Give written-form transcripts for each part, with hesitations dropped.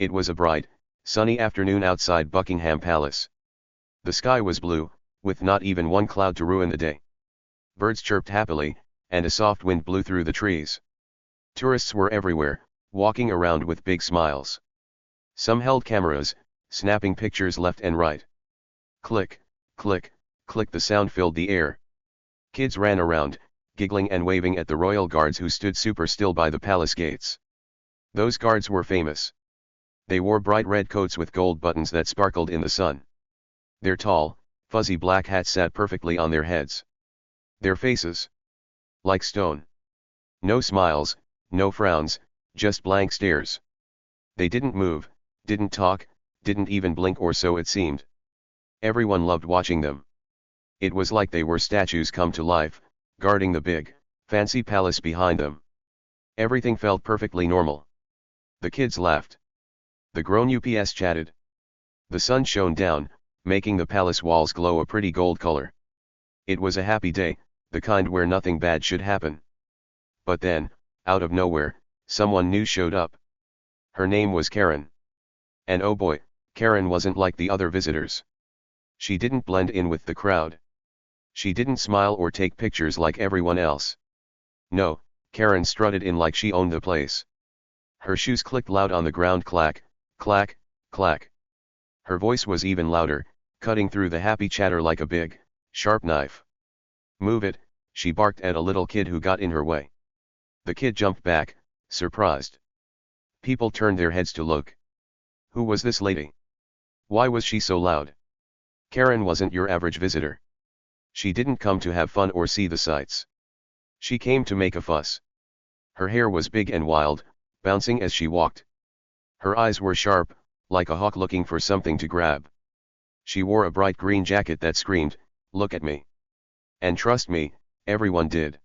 It was a bright, sunny afternoon outside Buckingham Palace. The sky was blue, with not even one cloud to ruin the day. Birds chirped happily, and a soft wind blew through the trees. Tourists were everywhere, walking around with big smiles. Some held cameras, snapping pictures left and right. Click, click, click, the sound filled the air. Kids ran around, giggling and waving at the royal guards who stood super still by the palace gates. Those guards were famous. They wore bright red coats with gold buttons that sparkled in the sun. Their tall, fuzzy black hats sat perfectly on their heads. Their faces, like stone. No smiles, no frowns, just blank stares. They didn't move, didn't talk, didn't even blink, or so it seemed. Everyone loved watching them. It was like they were statues come to life, guarding the big, fancy palace behind them. Everything felt perfectly normal. The kids laughed. The grown-ups chatted. The sun shone down, making the palace walls glow a pretty gold color. It was a happy day, the kind where nothing bad should happen. But then, out of nowhere, someone new showed up. Her name was Karen. And oh boy, Karen wasn't like the other visitors. She didn't blend in with the crowd. She didn't smile or take pictures like everyone else. No, Karen strutted in like she owned the place. Her shoes clicked loud on the ground, clack, clack, clack. Her voice was even louder, cutting through the happy chatter like a big, sharp knife. Move it, she barked at a little kid who got in her way. The kid jumped back, surprised. People turned their heads to look. Who was this lady? Why was she so loud? Karen wasn't your average visitor. She didn't come to have fun or see the sights. She came to make a fuss. Her hair was big and wild, bouncing as she walked. Her eyes were sharp, like a hawk looking for something to grab. She wore a bright green jacket that screamed, "Look at me." And trust me, everyone did.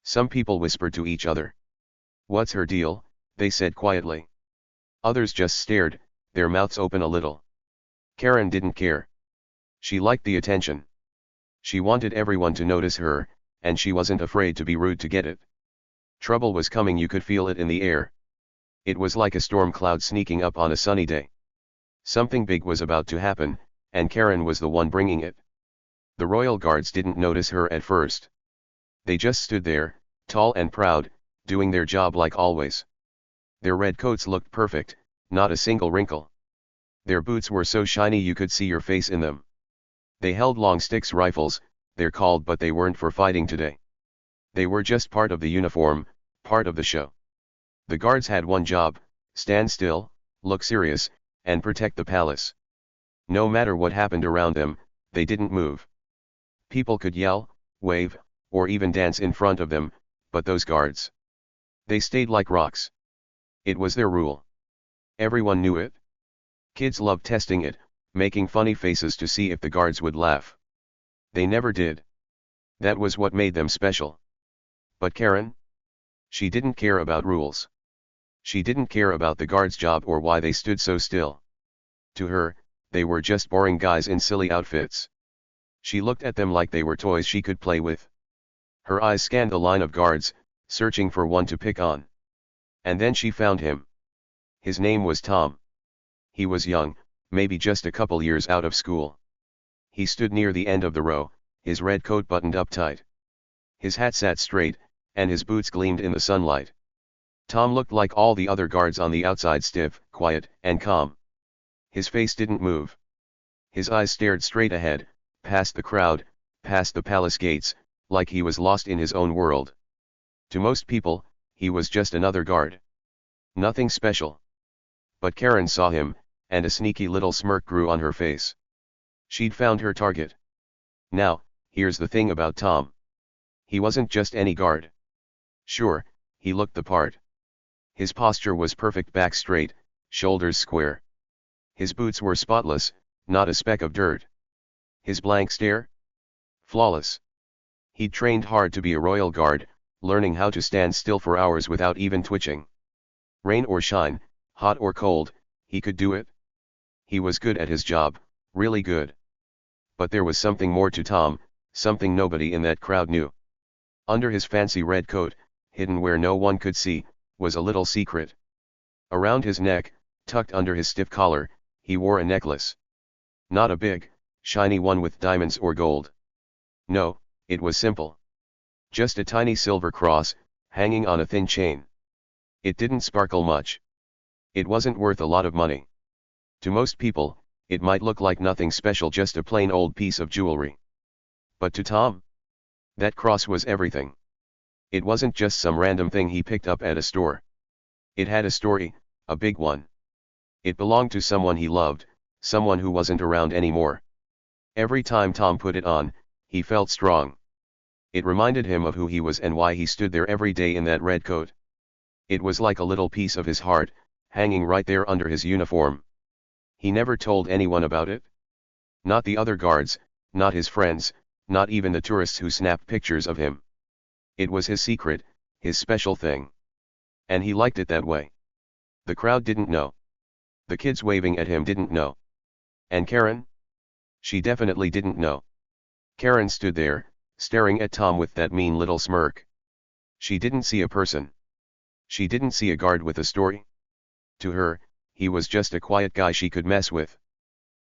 Some people whispered to each other. "What's her deal?" they said quietly. Others just stared, their mouths open a little. Karen didn't care. She liked the attention. She wanted everyone to notice her, and she wasn't afraid to be rude to get it. Trouble was coming, you could feel it in the air. It was like a storm cloud sneaking up on a sunny day. Something big was about to happen, and Karen was the one bringing it. The royal guards didn't notice her at first. They just stood there, tall and proud, doing their job like always. Their red coats looked perfect, not a single wrinkle. Their boots were so shiny you could see your face in them. They held long sticks, rifles, they're called, but they weren't for fighting today. They were just part of the uniform, part of the show. The guards had one job: stand still, look serious, and protect the palace. No matter what happened around them, they didn't move. People could yell, wave, or even dance in front of them, but those guards, they stayed like rocks. It was their rule. Everyone knew it. Kids loved testing it, making funny faces to see if the guards would laugh. They never did. That was what made them special. But Karen? She didn't care about rules. She didn't care about the guards' job or why they stood so still. To her, they were just boring guys in silly outfits. She looked at them like they were toys she could play with. Her eyes scanned the line of guards, searching for one to pick on. And then she found him. His name was Tom. He was young, maybe just a couple years out of school. He stood near the end of the row, his red coat buttoned up tight. His hat sat straight, and his boots gleamed in the sunlight. Tom looked like all the other guards on the outside, stiff, quiet, and calm. His face didn't move. His eyes stared straight ahead, past the crowd, past the palace gates, like he was lost in his own world. To most people, he was just another guard. Nothing special. But Karen saw him, and a sneaky little smirk grew on her face. She'd found her target. Now, here's the thing about Tom. He wasn't just any guard. Sure, he looked the part. His posture was perfect, back straight, shoulders square. His boots were spotless, not a speck of dirt. His blank stare? Flawless. He'd trained hard to be a royal guard, learning how to stand still for hours without even twitching. Rain or shine, hot or cold, he could do it. He was good at his job, really good. But there was something more to Tom, something nobody in that crowd knew. Under his fancy red coat, hidden where no one could see, was a little secret. Around his neck, Tucked under his stiff collar, he wore a necklace. Not a big, shiny one with diamonds or gold. No, it was simple. Just a tiny silver cross, hanging on a thin chain. It didn't sparkle much. It wasn't worth a lot of money. To most people, it might look like nothing special, just a plain old piece of jewelry. But to Tom, that cross was everything. It wasn't just some random thing he picked up at a store. It had a story, a big one. It belonged to someone he loved, someone who wasn't around anymore. Every time Tom put it on, he felt strong. It reminded him of who he was and why he stood there every day in that red coat. It was like a little piece of his heart, hanging right there under his uniform. He never told anyone about it. Not the other guards, not his friends, not even the tourists who snapped pictures of him. It was his secret, his special thing. And he liked it that way. The crowd didn't know. The kids waving at him didn't know. And Karen? She definitely didn't know. Karen stood there, staring at Tom with that mean little smirk. She didn't see a person. She didn't see a guard with a story. To her, he was just a quiet guy she could mess with.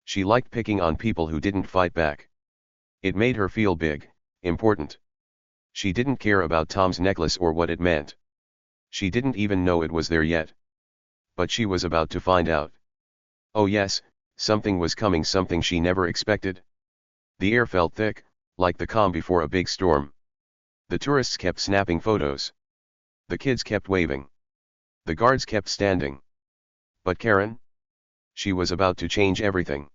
She liked picking on people who didn't fight back. It made her feel big, important. She didn't care about Tom's necklace or what it meant. She didn't even know it was there yet. But she was about to find out. Oh yes, something was coming, something she never expected. The air felt thick, like the calm before a big storm. The tourists kept snapping photos. The kids kept waving. The guards kept standing. But Karen? She was about to change everything.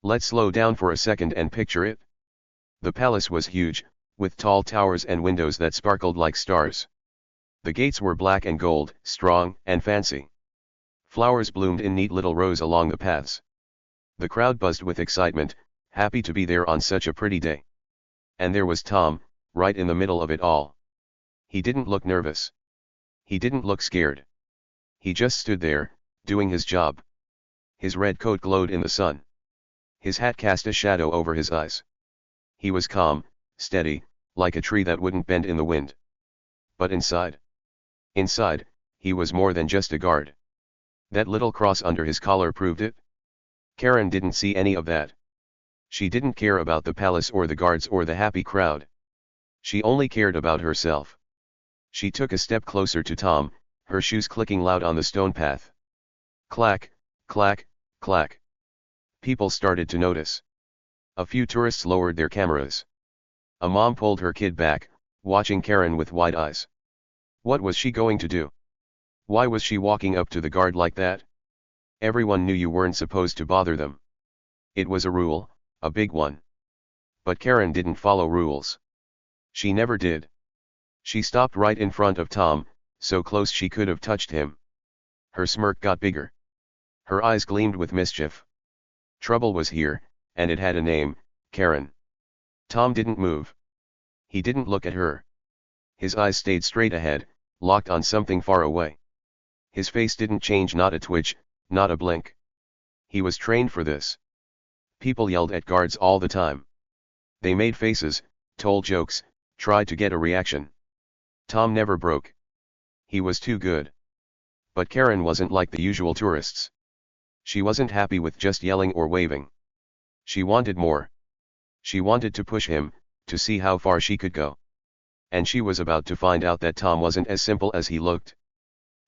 Let's slow down for a second and picture it. The palace was huge, with tall towers and windows that sparkled like stars. The gates were black and gold, strong and fancy. Flowers bloomed in neat little rows along the paths. The crowd buzzed with excitement, happy to be there on such a pretty day. And there was Tom, right in the middle of it all. He didn't look nervous. He didn't look scared. He just stood there, doing his job. His red coat glowed in the sun. His hat cast a shadow over his eyes. He was calm, steady, like a tree that wouldn't bend in the wind. But inside, he was more than just a guard. That little cross under his collar proved it. Karen didn't see any of that. She didn't care about the palace or the guards or the happy crowd. She only cared about herself. She took a step closer to Tom, her shoes clicking loud on the stone path. Clack, clack, clack. People started to notice. A few tourists lowered their cameras. A mom pulled her kid back, watching Karen with wide eyes. What was she going to do? Why was she walking up to the guard like that? Everyone knew you weren't supposed to bother them. It was a rule, a big one. But Karen didn't follow rules. She never did. She stopped right in front of Tom, so close she could have touched him. Her smirk got bigger. Her eyes gleamed with mischief. Trouble was here, and it had a name, Karen. Tom didn't move. He didn't look at her. His eyes stayed straight ahead, locked on something far away. His face didn't change, not a twitch, not a blink. He was trained for this. People yelled at guards all the time. They made faces, told jokes, tried to get a reaction. Tom never broke. He was too good. But Karen wasn't like the usual tourists. She wasn't happy with just yelling or waving. She wanted more. She wanted to push him, to see how far she could go. And she was about to find out that Tom wasn't as simple as he looked.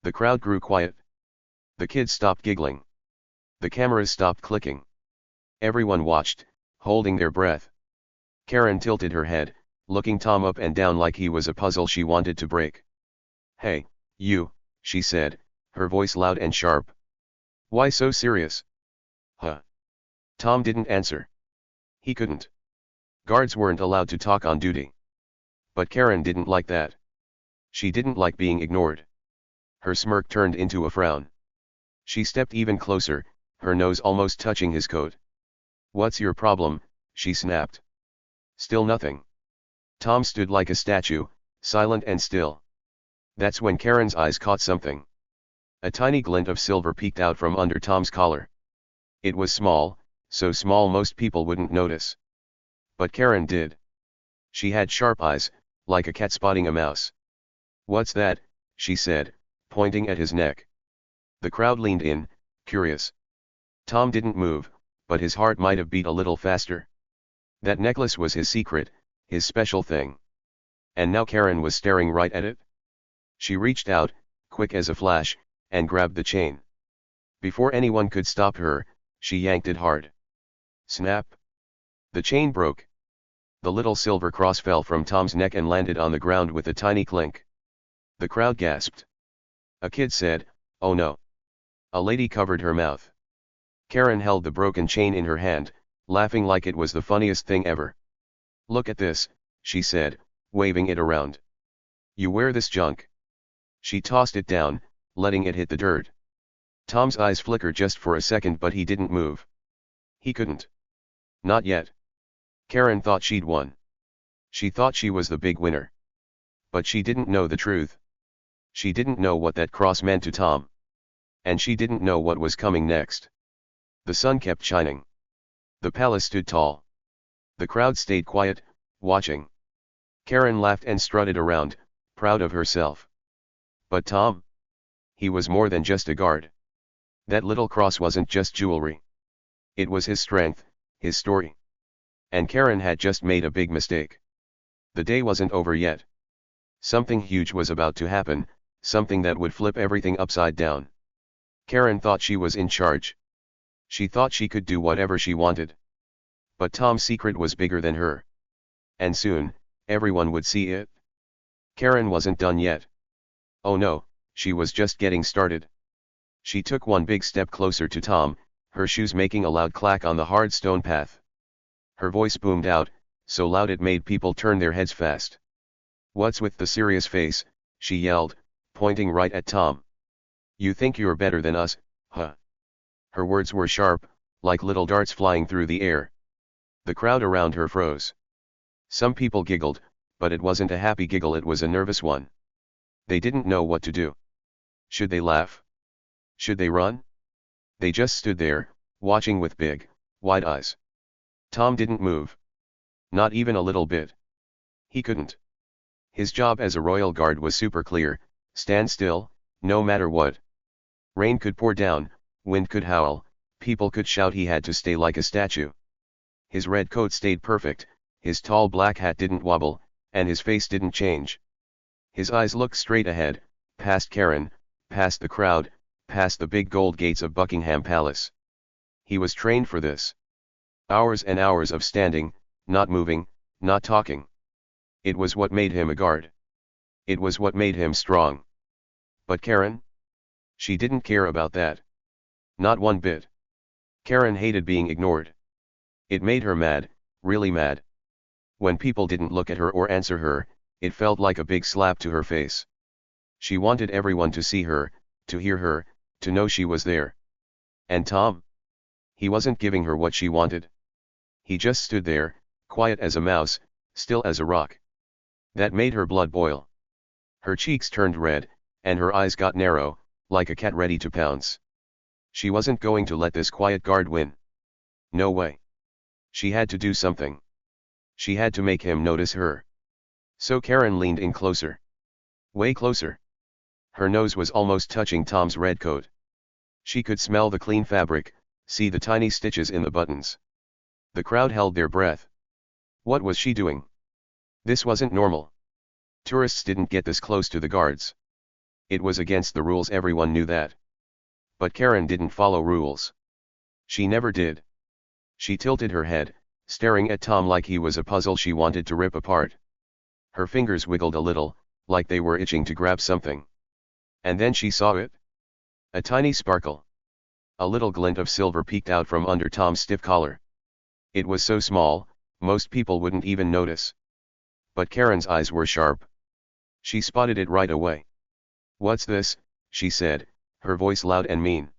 The crowd grew quiet. The kids stopped giggling. The cameras stopped clicking. Everyone watched, holding their breath. Karen tilted her head, looking Tom up and down like he was a puzzle she wanted to break. "Hey, you," she said, her voice loud and sharp. "Why so serious?" "Huh?" Tom didn't answer. He couldn't. Guards weren't allowed to talk on duty. But Karen didn't like that. She didn't like being ignored. Her smirk turned into a frown. She stepped even closer, her nose almost touching his coat. "What's your problem?" she snapped. Still nothing. Tom stood like a statue, silent and still. That's when Karen's eyes caught something. A tiny glint of silver peeked out from under Tom's collar. It was small, so small most people wouldn't notice. But Karen did. She had sharp eyes, like a cat spotting a mouse. "What's that?" she said, pointing at his neck. The crowd leaned in, curious. Tom didn't move, but his heart might have beat a little faster. That necklace was his secret, his special thing. And now Karen was staring right at it. She reached out, quick as a flash, and grabbed the chain. Before anyone could stop her, she yanked it hard. Snap! The chain broke. The little silver cross fell from Tom's neck and landed on the ground with a tiny clink. The crowd gasped. A kid said, "Oh no." A lady covered her mouth. Karen held the broken chain in her hand, laughing like it was the funniest thing ever. "Look at this," she said, waving it around. "You wear this junk." She tossed it down, letting it hit the dirt. Tom's eyes flickered just for a second, but he didn't move. He couldn't. Not yet. Karen thought she'd won. She thought she was the big winner. But she didn't know the truth. She didn't know what that cross meant to Tom. And she didn't know what was coming next. The sun kept shining. The palace stood tall. The crowd stayed quiet, watching. Karen laughed and strutted around, proud of herself. But Tom? He was more than just a guard. That little cross wasn't just jewelry. It was his strength, his story. And Karen had just made a big mistake. The day wasn't over yet. Something huge was about to happen, something that would flip everything upside down. Karen thought she was in charge. She thought she could do whatever she wanted. But Tom's secret was bigger than her. And soon, everyone would see it. Karen wasn't done yet. Oh no, she was just getting started. She took one big step closer to Tom, her shoes making a loud clack on the hard stone path. Her voice boomed out, so loud it made people turn their heads fast. "What's with the serious face?" she yelled, pointing right at Tom. "You think you're better than us, huh?" Her words were sharp, like little darts flying through the air. The crowd around her froze. Some people giggled, but it wasn't a happy giggle, it was a nervous one. They didn't know what to do. Should they laugh? Should they run? They just stood there, watching with big, wide eyes. Tom didn't move. Not even a little bit. He couldn't. His job as a royal guard was super clear: stand still, no matter what. Rain could pour down, wind could howl, people could shout, he had to stay like a statue. His red coat stayed perfect, his tall black hat didn't wobble, and his face didn't change. His eyes looked straight ahead, past Karen, past the crowd, past the big gold gates of Buckingham Palace. He was trained for this. Hours and hours of standing, not moving, not talking. It was what made him a guard. It was what made him strong. But Karen? She didn't care about that. Not one bit. Karen hated being ignored. It made her mad, really mad. When people didn't look at her or answer her, it felt like a big slap to her face. She wanted everyone to see her, to hear her, to know she was there. And Tom? He wasn't giving her what she wanted. He just stood there, quiet as a mouse, still as a rock. That made her blood boil. Her cheeks turned red, and her eyes got narrow, like a cat ready to pounce. She wasn't going to let this quiet guard win. No way. She had to do something. She had to make him notice her. So Karen leaned in closer. Way closer. Her nose was almost touching Tom's red coat. She could smell the clean fabric, see the tiny stitches in the buttons. The crowd held their breath. What was she doing? This wasn't normal. Tourists didn't get this close to the guards. It was against the rules, everyone knew that. But Karen didn't follow rules. She never did. She tilted her head, staring at Tom like he was a puzzle she wanted to rip apart. Her fingers wiggled a little, like they were itching to grab something. And then she saw it. A tiny sparkle. A little glint of silver peeked out from under Tom's stiff collar. It was so small, most people wouldn't even notice. But Karen's eyes were sharp. She spotted it right away. "What's this?" she said, her voice loud and mean.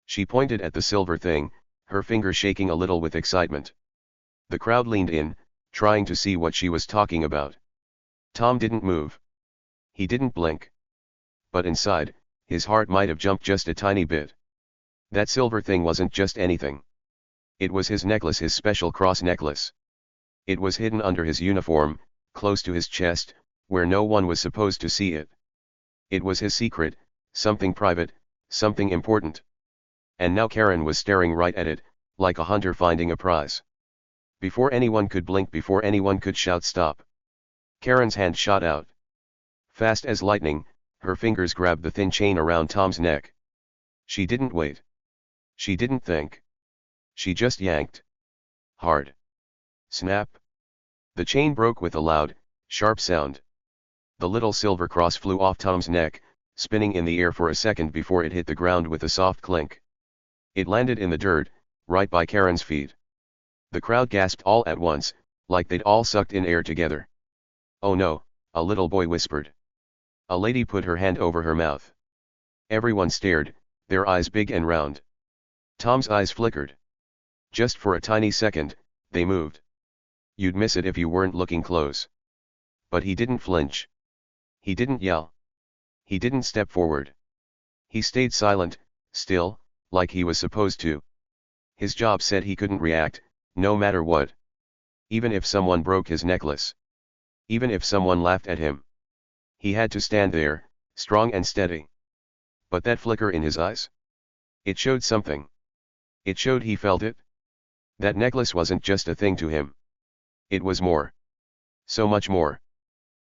She pointed at the silver thing, her finger shaking a little with excitement. The crowd leaned in, trying to see what she was talking about. Tom didn't move. He didn't blink. But inside, his heart might have jumped just a tiny bit. That silver thing wasn't just anything. It was his necklace, his special cross necklace. It was hidden under his uniform, close to his chest, where no one was supposed to see it. It was his secret, something private, something important. And now Karen was staring right at it, like a hunter finding a prize. Before anyone could blink, before anyone could shout stop, Karen's hand shot out. Fast as lightning, her fingers grabbed the thin chain around Tom's neck. She didn't wait. She didn't think. She just yanked. Hard. Snap. The chain broke with a loud, sharp sound. The little silver cross flew off Tom's neck, spinning in the air for a second before it hit the ground with a soft clink. It landed in the dirt, right by Karen's feet. The crowd gasped all at once, like they'd all sucked in air together. "Oh no," a little boy whispered. A lady put her hand over her mouth. Everyone stared, their eyes big and round. Tom's eyes flickered. Just for a tiny second, they moved. You'd miss it if you weren't looking close. But he didn't flinch. He didn't yell. He didn't step forward. He stayed silent, still, like he was supposed to. His job said he couldn't react, no matter what. Even if someone broke his necklace. Even if someone laughed at him. He had to stand there, strong and steady. But that flicker in his eyes? It showed something. It showed he felt it. That necklace wasn't just a thing to him. It was more. So much more.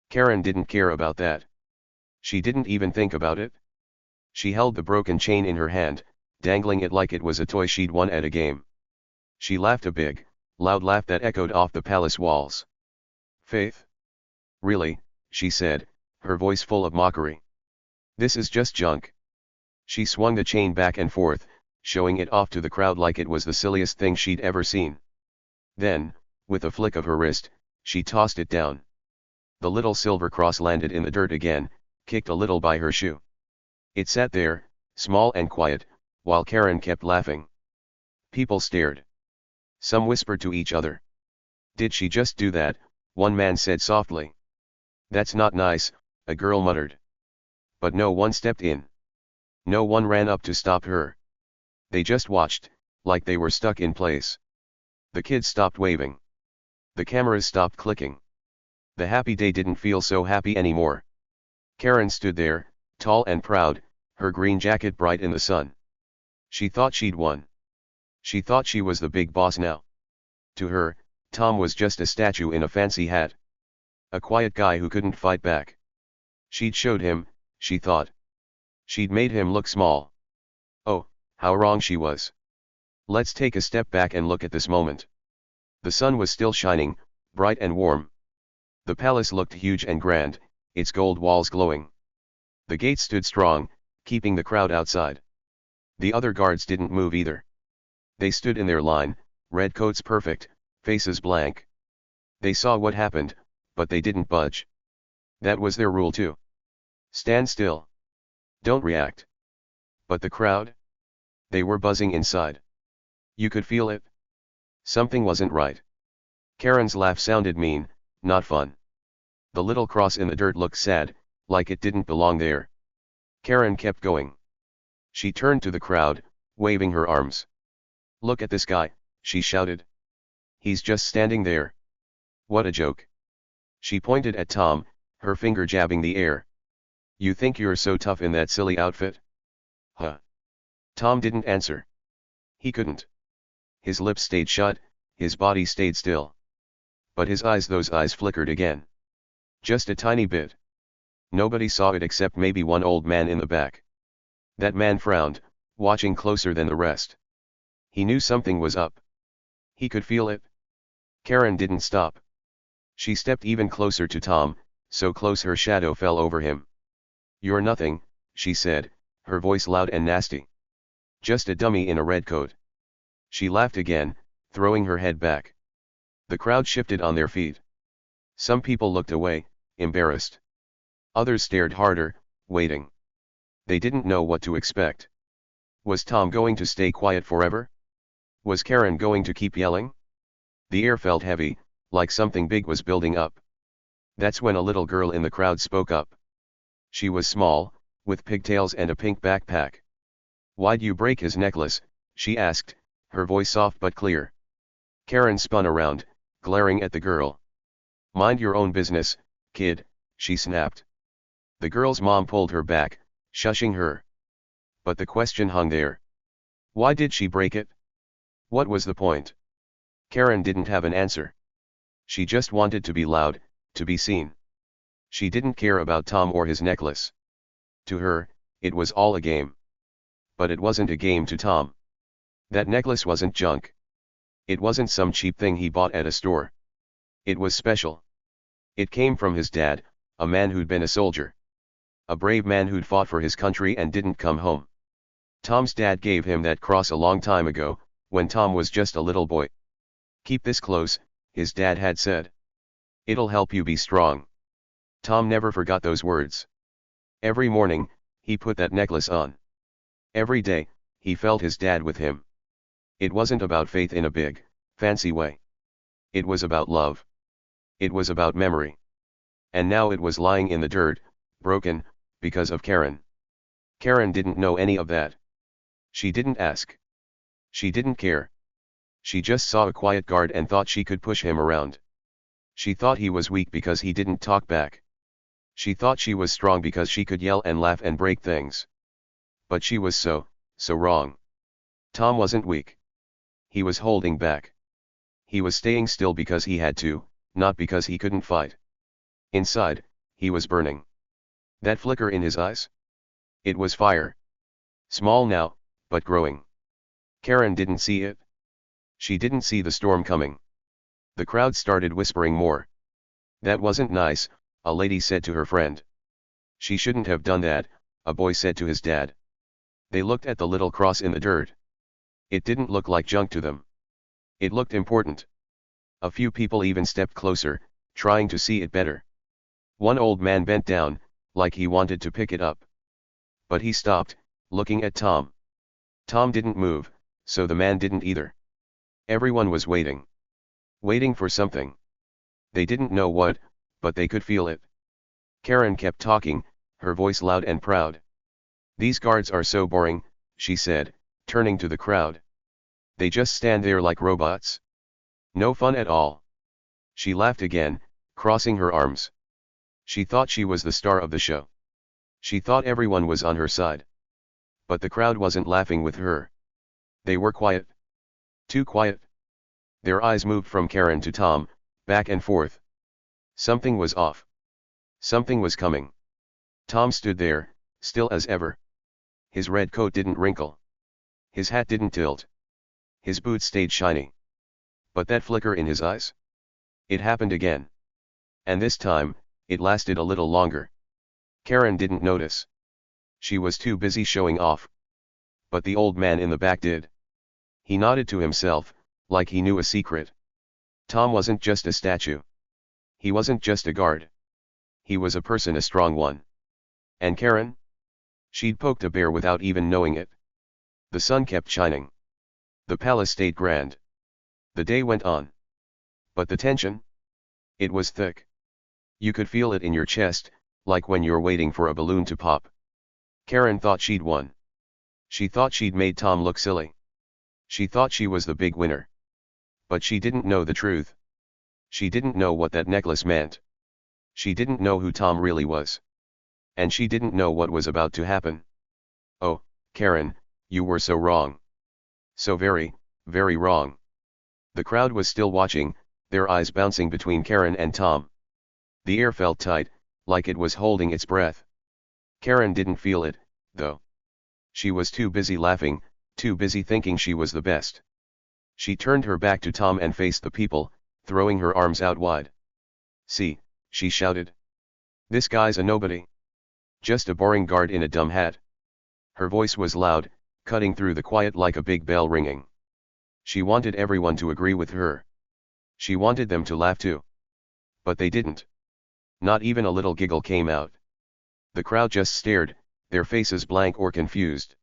Karen didn't care about that. She didn't even think about it. She held the broken chain in her hand, dangling it like it was a toy she'd won at a game. She laughed a big, loud laugh that echoed off the palace walls. "Faith? Really?" she said, her voice full of mockery. "This is just junk." She swung the chain back and forth, showing it off to the crowd like it was the silliest thing she'd ever seen. Then, with a flick of her wrist, she tossed it down. The little silver cross landed in the dirt again, kicked a little by her shoe. It sat there, small and quiet, while Karen kept laughing. People stared. Some whispered to each other. "Did she just do that?" one man said softly. "That's not nice," a girl muttered. But no one stepped in. No one ran up to stop her. They just watched, like they were stuck in place. The kids stopped waving. The cameras stopped clicking. The happy day didn't feel so happy anymore. Karen stood there, tall and proud, her green jacket bright in the sun. She thought she'd won. She thought she was the big boss now. To her, Tom was just a statue in a fancy hat. A quiet guy who couldn't fight back. She'd showed him, she thought. She'd made him look small. Oh, how wrong she was. Let's take a step back and look at this moment. The sun was still shining, bright and warm. The palace looked huge and grand, its gold walls glowing. The gates stood strong, keeping the crowd outside. The other guards didn't move either. They stood in their line, red coats perfect, faces blank. They saw what happened, but they didn't budge. That was their rule too. Stand still. Don't react. But the crowd? They were buzzing inside. You could feel it. Something wasn't right. Karen's laugh sounded mean, not fun. The little cross in the dirt looked sad, like it didn't belong there. Karen kept going. She turned to the crowd, waving her arms. "Look at this guy," she shouted. "He's just standing there. What a joke." She pointed at Tom, her finger jabbing the air. "You think you're so tough in that silly outfit?" "Huh?" Tom didn't answer. He couldn't. His lips stayed shut, his body stayed still. But his eyes, those eyes flickered again. Just a tiny bit. Nobody saw it except maybe one old man in the back. That man frowned, watching closer than the rest. He knew something was up. He could feel it. Karen didn't stop. She stepped even closer to Tom, so close her shadow fell over him. "You're nothing," she said, her voice loud and nasty. "Just a dummy in a red coat." She laughed again, throwing her head back. The crowd shifted on their feet. Some people looked away, embarrassed. Others stared harder, waiting. They didn't know what to expect. Was Tom going to stay quiet forever? Was Karen going to keep yelling? The air felt heavy, like something big was building up. That's when a little girl in the crowd spoke up. She was small, with pigtails and a pink backpack. "Why'd you break his necklace?" she asked, her voice soft but clear. Karen spun around, glaring at the girl. "Mind your own business, kid," she snapped. The girl's mom pulled her back, shushing her. But the question hung there. Why did she break it? What was the point? Karen didn't have an answer. She just wanted to be loud, to be seen. She didn't care about Tom or his necklace. To her, it was all a game. But it wasn't a game to Tom. That necklace wasn't junk. It wasn't some cheap thing he bought at a store. It was special. It came from his dad, a man who'd been a soldier. A brave man who'd fought for his country and didn't come home. Tom's dad gave him that cross a long time ago, when Tom was just a little boy. Keep this close, his dad had said. It'll help you be strong. Tom never forgot those words. Every morning, he put that necklace on. Every day, he felt his dad with him. It wasn't about faith in a big, fancy way. It was about love. It was about memory. And now it was lying in the dirt, broken, because of Karen. Karen didn't know any of that. She didn't ask. She didn't care. She just saw a quiet guard and thought she could push him around. She thought he was weak because he didn't talk back. She thought she was strong because she could yell and laugh and break things. But she was so wrong. Tom wasn't weak. He was holding back. He was staying still because he had to, not because he couldn't fight. Inside, he was burning. That flicker in his eyes? It was fire. Small now, but growing. Karen didn't see it. She didn't see the storm coming. The crowd started whispering more. That wasn't nice, a lady said to her friend. She shouldn't have done that, a boy said to his dad. They looked at the little cross in the dirt. It didn't look like junk to them. It looked important. A few people even stepped closer, trying to see it better. One old man bent down, like he wanted to pick it up. But he stopped, looking at Tom. Tom didn't move, so the man didn't either. Everyone was waiting. Waiting for something. They didn't know what, but they could feel it. Karen kept talking, her voice loud and proud. These guards are so boring, she said, turning to the crowd. They just stand there like robots. No fun at all. She laughed again, crossing her arms. She thought she was the star of the show. She thought everyone was on her side. But the crowd wasn't laughing with her. They were quiet. Too quiet. Their eyes moved from Karen to Tom, back and forth. Something was off. Something was coming. Tom stood there, still as ever. His red coat didn't wrinkle. His hat didn't tilt. His boots stayed shiny. But that flicker in his eyes? It happened again. And this time, it lasted a little longer. Karen didn't notice. She was too busy showing off. But the old man in the back did. He nodded to himself, like he knew a secret. Tom wasn't just a statue. He wasn't just a guard. He was a person, a strong one. And Karen? She'd poked a bear without even knowing it. The sun kept shining. The palace stayed grand. The day went on. But the tension? It was thick. You could feel it in your chest, like when you're waiting for a balloon to pop. Karen thought she'd won. She thought she'd made Tom look silly. She thought she was the big winner. But she didn't know the truth. She didn't know what that necklace meant. She didn't know who Tom really was. And she didn't know what was about to happen. Oh, Karen, you were so wrong. So very, very wrong. The crowd was still watching, their eyes bouncing between Karen and Tom. The air felt tight, like it was holding its breath. Karen didn't feel it, though. She was too busy laughing, too busy thinking she was the best. She turned her back to Tom and faced the people, throwing her arms out wide. See, she shouted. This guy's a nobody. Just a boring guard in a dumb hat. Her voice was loud, cutting through the quiet like a big bell ringing. She wanted everyone to agree with her. She wanted them to laugh too. But they didn't. Not even a little giggle came out. The crowd just stared, their faces blank or confused.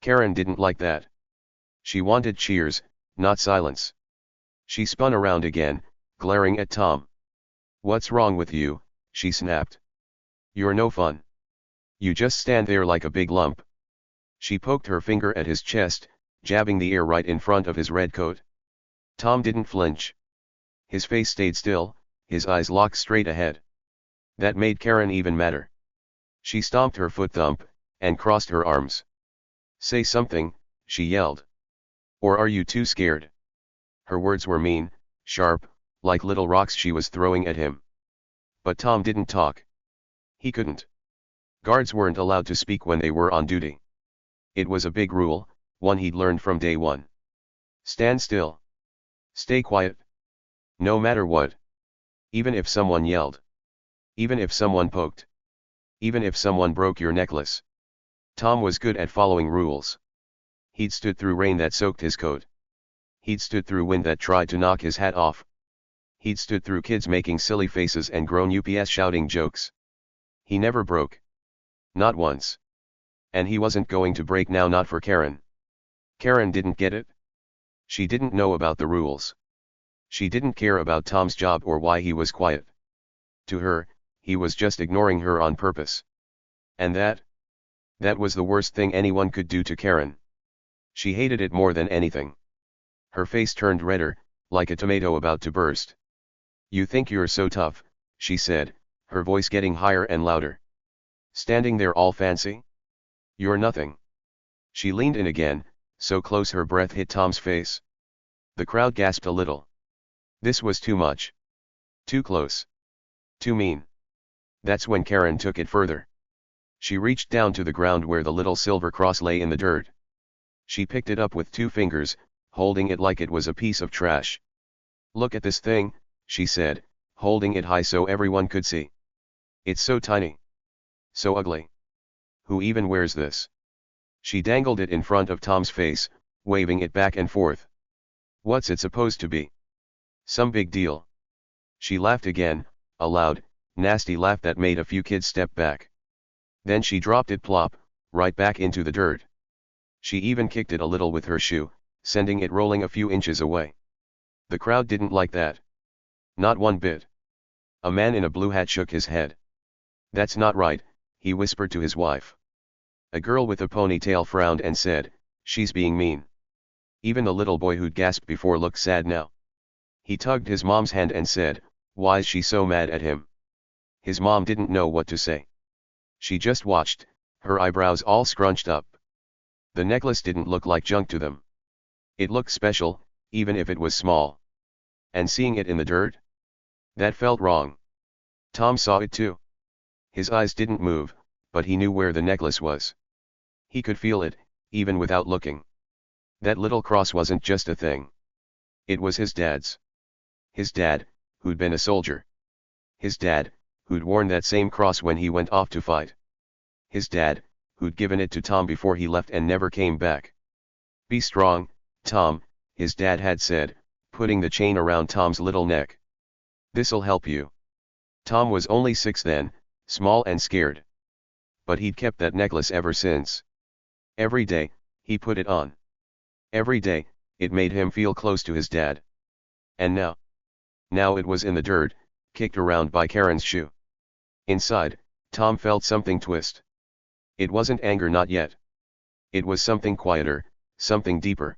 Karen didn't like that. She wanted cheers, not silence. She spun around again, glaring at Tom. What's wrong with you? She snapped. You're no fun. You just stand there like a big lump. She poked her finger at his chest, jabbing the air right in front of his red coat. Tom didn't flinch. His face stayed still, his eyes locked straight ahead. That made Karen even madder. She stomped her foot thump, and crossed her arms. Say something, she yelled. Or are you too scared? Her words were mean, sharp, like little rocks she was throwing at him. But Tom didn't talk. He couldn't. Guards weren't allowed to speak when they were on duty. It was a big rule, one he'd learned from day one. Stand still. Stay quiet. No matter what. Even if someone yelled. Even if someone poked. Even if someone broke your necklace. Tom was good at following rules. He'd stood through rain that soaked his coat. He'd stood through wind that tried to knock his hat off. He'd stood through kids making silly faces and grown ups shouting jokes. He never broke. Not once. And he wasn't going to break now, not for Karen. Karen didn't get it. She didn't know about the rules. She didn't care about Tom's job or why he was quiet. To her, he was just ignoring her on purpose. And that was the worst thing anyone could do to Karen. She hated it more than anything. Her face turned redder, like a tomato about to burst. You think you're so tough, she said, her voice getting higher and louder. Standing there all fancy? You're nothing. She leaned in again, so close her breath hit Tom's face. The crowd gasped a little. This was too much. Too close. Too mean. That's when Karen took it further. She reached down to the ground where the little silver cross lay in the dirt. She picked it up with 2 fingers, holding it like it was a piece of trash. Look at this thing, she said, holding it high so everyone could see. It's so tiny. So ugly. Who even wears this? She dangled it in front of Tom's face, waving it back and forth. What's it supposed to be? Some big deal. She laughed again, a loud, nasty laugh that made a few kids step back. Then she dropped it plop, right back into the dirt. She even kicked it a little with her shoe, sending it rolling a few inches away. The crowd didn't like that. Not one bit. A man in a blue hat shook his head. That's not right, he whispered to his wife. A girl with a ponytail frowned and said, she's being mean. Even the little boy who'd gasped before looked sad now. He tugged his mom's hand and said, why's she so mad at him? His mom didn't know what to say. She just watched, her eyebrows all scrunched up. The necklace didn't look like junk to them. It looked special, even if it was small. And seeing it in the dirt? That felt wrong. Tom saw it too. His eyes didn't move, but he knew where the necklace was. He could feel it, even without looking. That little cross wasn't just a thing. It was his dad's. His dad, who'd been a soldier. His dad, who'd worn that same cross when he went off to fight. His dad, who'd given it to Tom before he left and never came back. Be strong, Tom, his dad had said, putting the chain around Tom's little neck. This'll help you. Tom was only 6 then, small and scared. But he'd kept that necklace ever since. Every day, he put it on. Every day, it made him feel close to his dad. And now it was in the dirt, kicked around by Karen's shoe. Inside, Tom felt something twist. It wasn't anger, not yet. It was something quieter, something deeper.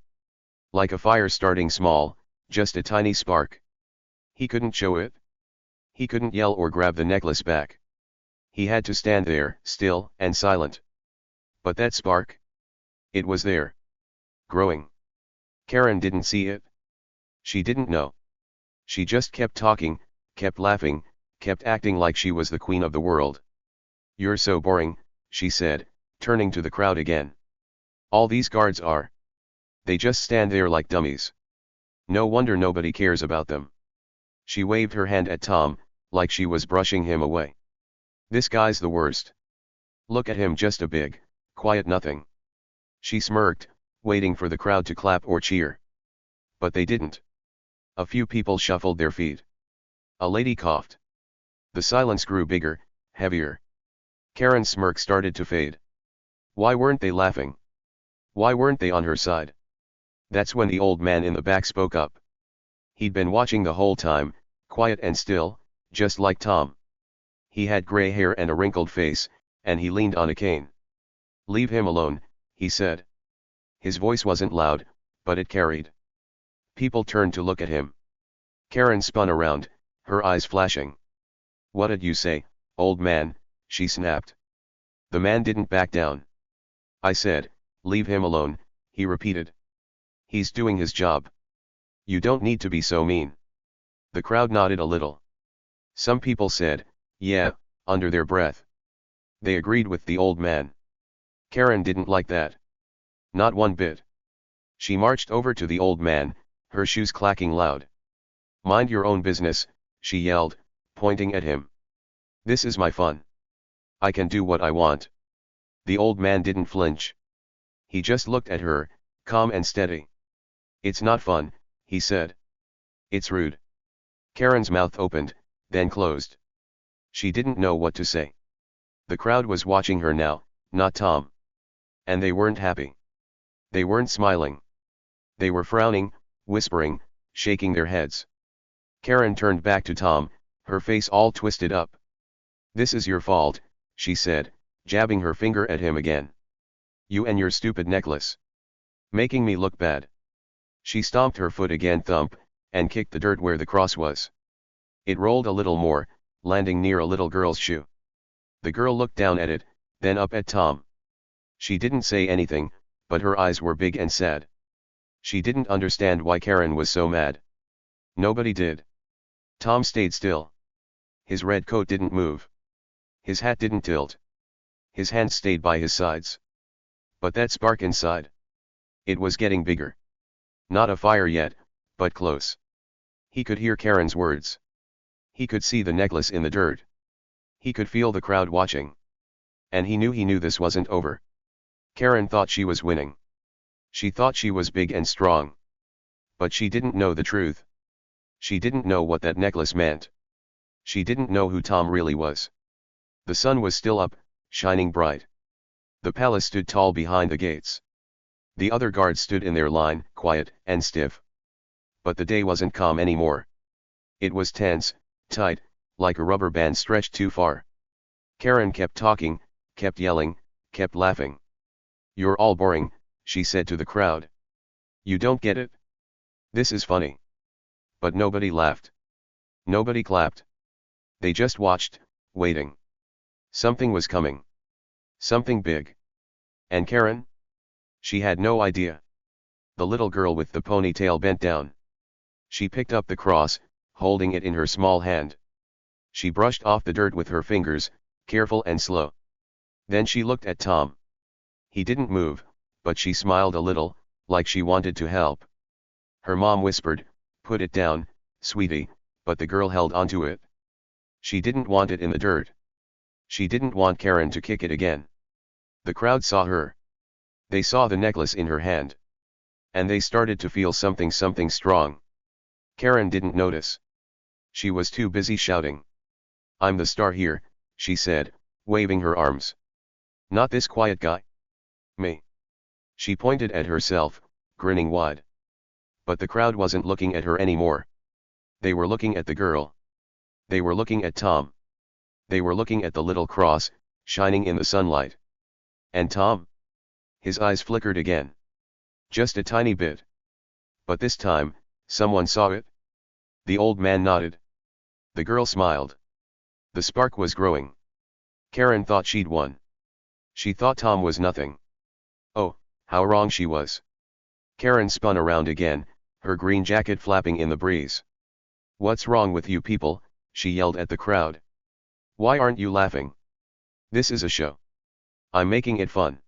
Like a fire starting small, just a tiny spark. He couldn't show it. He couldn't yell or grab the necklace back. He had to stand there, still and silent. But that spark? It was there. Growing. Karen didn't see it. She didn't know. She just kept talking, kept laughing, kept acting like she was the queen of the world. You're so boring, she said, turning to the crowd again. All these guards are. They just stand there like dummies. No wonder nobody cares about them. She waved her hand at Tom, like she was brushing him away. This guy's the worst. Look at him, just a big, quiet nothing. She smirked, waiting for the crowd to clap or cheer. But they didn't. A few people shuffled their feet. A lady coughed. The silence grew bigger, heavier. Karen's smirk started to fade. Why weren't they laughing? Why weren't they on her side? That's when the old man in the back spoke up. He'd been watching the whole time, quiet and still, just like Tom. He had gray hair and a wrinkled face, and he leaned on a cane. Leave him alone, he said. His voice wasn't loud, but it carried. People turned to look at him. Karen spun around, her eyes flashing. What'd you say, old man? She snapped. The man didn't back down. I said, leave him alone, he repeated. He's doing his job. You don't need to be so mean. The crowd nodded a little. Some people said, yeah, under their breath. They agreed with the old man. Karen didn't like that. Not one bit. She marched over to the old man, her shoes clacking loud. Mind your own business, she yelled, pointing at him. This is my fun. I can do what I want. The old man didn't flinch. He just looked at her, calm and steady. It's not fun, he said. It's rude. Karen's mouth opened, then closed. She didn't know what to say. The crowd was watching her now, not Tom. And they weren't happy. They weren't smiling. They were frowning, whispering, shaking their heads. Karen turned back to Tom, her face all twisted up. This is your fault, she said, jabbing her finger at him again. You and your stupid necklace. Making me look bad. She stomped her foot again, thump, and kicked the dirt where the cross was. It rolled a little more, landing near a little girl's shoe. The girl looked down at it, then up at Tom. She didn't say anything, but her eyes were big and sad. She didn't understand why Karen was so mad. Nobody did. Tom stayed still. His red coat didn't move. His hat didn't tilt. His hands stayed by his sides. But that spark inside. It was getting bigger. Not a fire yet, but close. He could hear Karen's words. He could see the necklace in the dirt. He could feel the crowd watching. And he knew this wasn't over. Karen thought she was winning. She thought she was big and strong. But she didn't know the truth. She didn't know what that necklace meant. She didn't know who Tom really was. The sun was still up, shining bright. The palace stood tall behind the gates. The other guards stood in their line, quiet and stiff. But the day wasn't calm anymore. It was tense, tight, like a rubber band stretched too far. Karen kept talking, kept yelling, kept laughing. You're all boring, she said to the crowd. You don't get it? This is funny. But nobody laughed. Nobody clapped. They just watched, waiting. Something was coming. Something big. And Karen? She had no idea. The little girl with the ponytail bent down. She picked up the cross, holding it in her small hand. She brushed off the dirt with her fingers, careful and slow. Then she looked at Tom. He didn't move, but she smiled a little, like she wanted to help. Her mom whispered, "Put it down, sweetie," but the girl held onto it. She didn't want it in the dirt. She didn't want Karen to kick it again. The crowd saw her. They saw the necklace in her hand. And they started to feel something strong. Karen didn't notice. She was too busy shouting. I'm the star here, she said, waving her arms. Not this quiet guy. Me. She pointed at herself, grinning wide. But the crowd wasn't looking at her anymore. They were looking at the girl. They were looking at Tom. They were looking at the little cross, shining in the sunlight. And Tom? His eyes flickered again. Just a tiny bit. But this time, someone saw it. The old man nodded. The girl smiled. The spark was growing. Karen thought she'd won. She thought Tom was nothing. Oh, how wrong she was. Karen spun around again, her green jacket flapping in the breeze. What's wrong with you people? She yelled at the crowd. Why aren't you laughing? This is a show. I'm making it fun.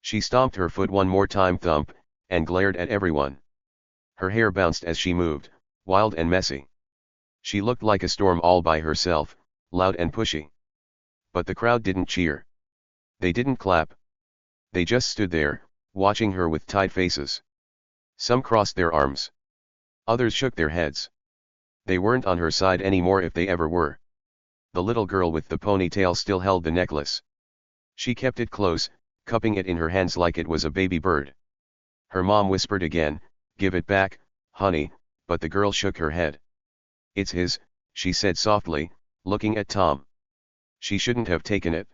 She stomped her foot one more time, thump, and glared at everyone. Her hair bounced as she moved, wild and messy. She looked like a storm all by herself, loud and pushy. But the crowd didn't cheer. They didn't clap. They just stood there, watching her with tight faces. Some crossed their arms. Others shook their heads. They weren't on her side anymore if they ever were. The little girl with the ponytail still held the necklace. She kept it close, cupping it in her hands like it was a baby bird. Her mom whispered again, "Give it back, honey," but the girl shook her head. It's his, she said softly, looking at Tom. She shouldn't have taken it.